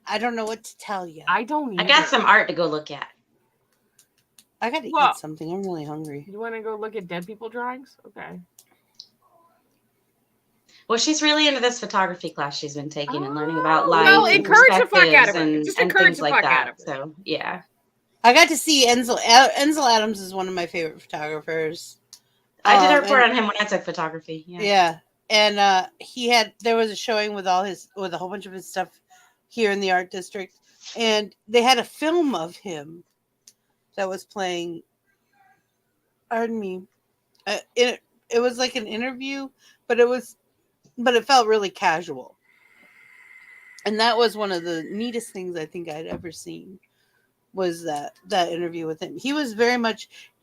Speaker 1: I don't know what to tell you.
Speaker 9: I don't either.
Speaker 6: I got some art to go look at.
Speaker 1: I got to eat something. I'm really hungry.
Speaker 9: You want to go look at dead people drawings? Okay.
Speaker 6: Well, she's really into this photography class she's been taking and learning about life.
Speaker 9: Well,
Speaker 6: and
Speaker 9: encourage the fuck out of her.
Speaker 6: and-
Speaker 9: Just
Speaker 6: and
Speaker 9: encourage
Speaker 6: things
Speaker 9: the
Speaker 6: like
Speaker 9: fuck
Speaker 6: that.
Speaker 9: out of her.
Speaker 6: So, yeah.
Speaker 1: I got to see Enzel. Enzel Adams is one of my favorite photographers.
Speaker 6: I did a report on him when I took photography. Yeah.
Speaker 1: Yeah. And there was a showing with with a whole bunch of his stuff here in the art district. And they had a film of him that was playing. Pardon me. It was like an interview, but it felt really casual. And that was one of the neatest things I think I'd ever seen, was that interview with him. He was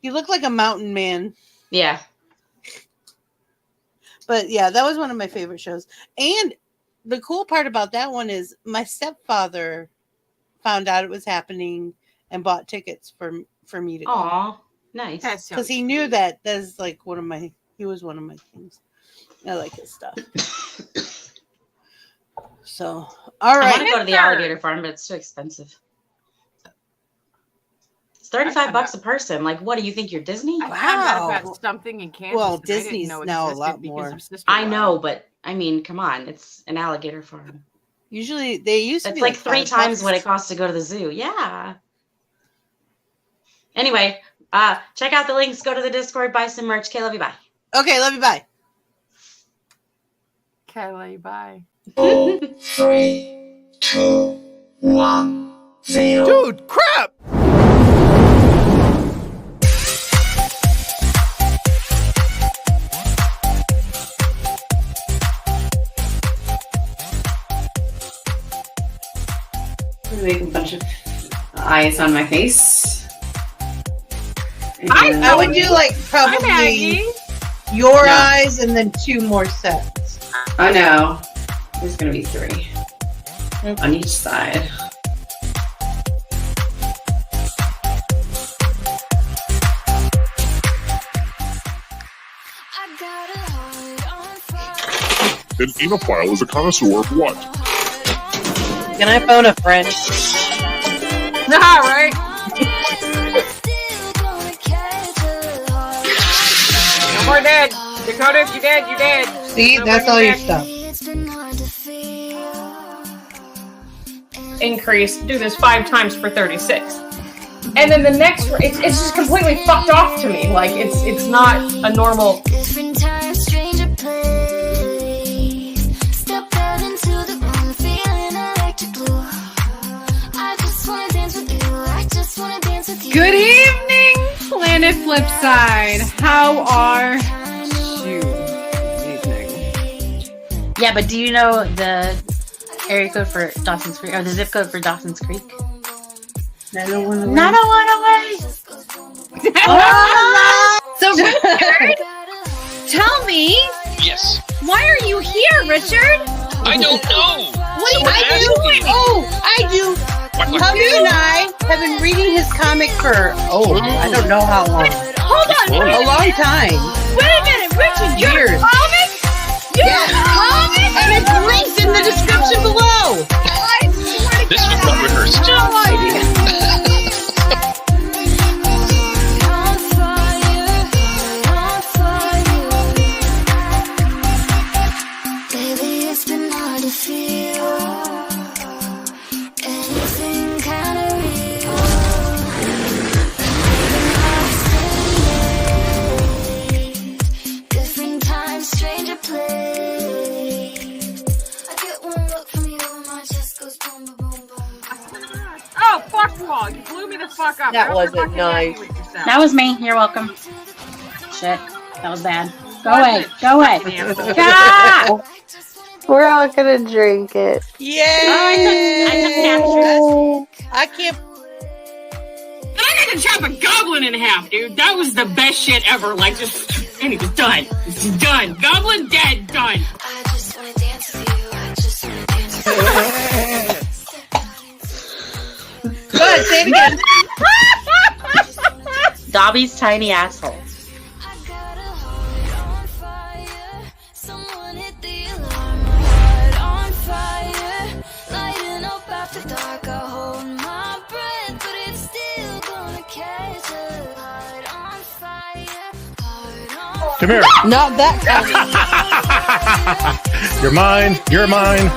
Speaker 1: he looked like a mountain man.
Speaker 6: Yeah.
Speaker 1: But yeah, that was one of my favorite shows. And the cool part about that one is my stepfather found out it was happening and bought tickets for me to go.
Speaker 6: Aw, nice.
Speaker 1: Because he knew that is like he was one of my things. I like his stuff. So, all right.
Speaker 6: I want to go to the alligator farm, but it's too expensive. It's $35 a person. Like, what do you think? You're Disney?
Speaker 9: I found out about something in Kansas.
Speaker 1: Well,
Speaker 9: that I didn't
Speaker 1: Disney's
Speaker 9: know
Speaker 1: now a
Speaker 9: existed
Speaker 1: lot
Speaker 9: because
Speaker 1: more.
Speaker 9: of Sister
Speaker 6: I
Speaker 9: Wives.
Speaker 6: know, but I mean, come on. It's an alligator farm.
Speaker 1: Usually they used to
Speaker 6: It's
Speaker 1: be
Speaker 6: like 3 times
Speaker 1: $5.
Speaker 6: what it costs to go to the zoo. Yeah. Anyway, check out the links. Go to the Discord. Buy some merch. Okay, love you. Bye.
Speaker 1: Okay, love you. Bye.
Speaker 9: Okay, love you. Bye.
Speaker 10: 3, 2, 1, 0.
Speaker 11: Dude, crap!
Speaker 12: Make a bunch of eyes on my face.
Speaker 1: I would do like probably your eyes and then 2 more sets.
Speaker 12: Oh no, there's gonna be 3 on each side.
Speaker 13: An enophile is a connoisseur of what?
Speaker 1: Can I phone a friend?
Speaker 9: Nah, right? No more dead. Dakota, if you're dead, you're dead.
Speaker 1: See, that's all your stuff.
Speaker 9: Increase. Do this 5 times for 36. And then the next, it's just completely fucked off to me. Like, it's not a normal...
Speaker 11: Good evening, Planet Flipside. How are you? Evening.
Speaker 6: Yeah, but do you know the area code for Dawson's Creek, or the zip code for Dawson's Creek?
Speaker 1: 901 away.
Speaker 6: 901 away.
Speaker 11: So, Richard, tell me.
Speaker 13: Yes.
Speaker 11: Why are you here, Richard?
Speaker 13: I don't know.
Speaker 11: What are you doing?
Speaker 1: Oh, I do. Hubby and I have been reading his comic for, I don't know how long.
Speaker 11: Hold on.
Speaker 1: A long time.
Speaker 11: Wait a minute, Richard. You're a comic? You're a comic?
Speaker 1: And it's linked in the description below.
Speaker 13: This was not rehearsed.
Speaker 11: No idea.
Speaker 9: Oh, fuck you all. You blew me the fuck up.
Speaker 1: That wasn't nice.
Speaker 6: That was me. You're welcome. Shit. That was bad. Go away. Go away. Ah!
Speaker 14: We're all gonna drink it.
Speaker 1: Yay! I can't.
Speaker 9: I got to chop a goblin in half, dude. That was the best shit ever. Like, just, and it was done. It's done. Goblin dead. Done.
Speaker 14: I just wanna dance with you. I just wanna dance with you.
Speaker 1: Go ahead, say it again.
Speaker 6: Dobby's tiny asshole.
Speaker 15: Come here.
Speaker 1: Not that kind.
Speaker 15: You're mine. You're mine.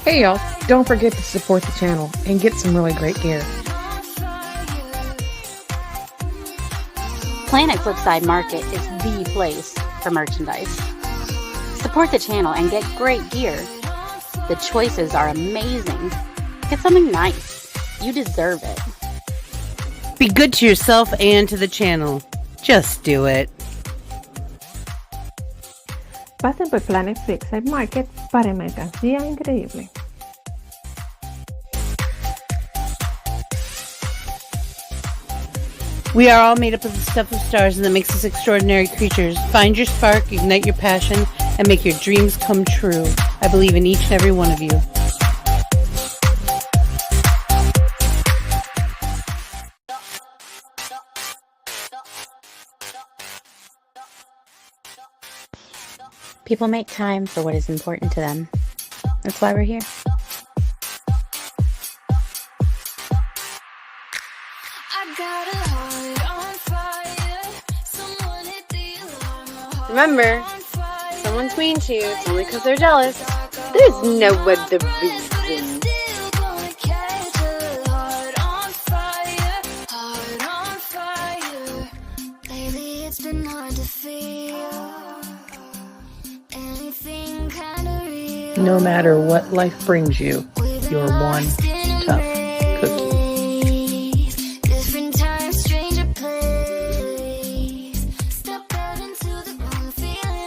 Speaker 4: Hey y'all, don't forget to support the channel and get some really great gear.
Speaker 2: Planet Flipside Market is the place for merchandise. Support the channel and get great gear. The choices are amazing. Get something nice. You deserve it.
Speaker 1: Be good to yourself and to the channel. Just do it.
Speaker 16: Pasen por Planet Flipside Market para mercancía increíble.
Speaker 1: We are all made up of the stuff of stars, and that makes us extraordinary creatures. Find your spark, ignite your passion, and make your dreams come true. I believe in each and every one of you.
Speaker 2: People make time for what is important to them. That's why we're here.
Speaker 14: Remember, if someone's mean to you, it's only because they're jealous. There's no other reason.
Speaker 17: No matter what life brings you, you're one tough cookie.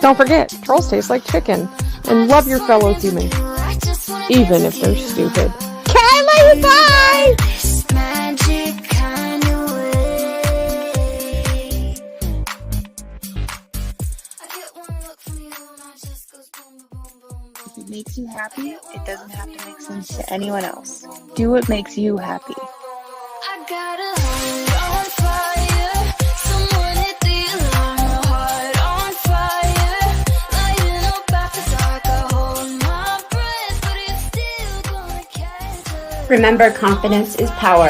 Speaker 4: Don't forget, trolls taste like chicken, and love your fellow humans, even if they're stupid.
Speaker 14: Kylie, bye!
Speaker 18: If it makes you happy, it doesn't have to make sense to anyone else. Do what makes you happy.
Speaker 14: I got a hold on
Speaker 5: Remember, confidence is power.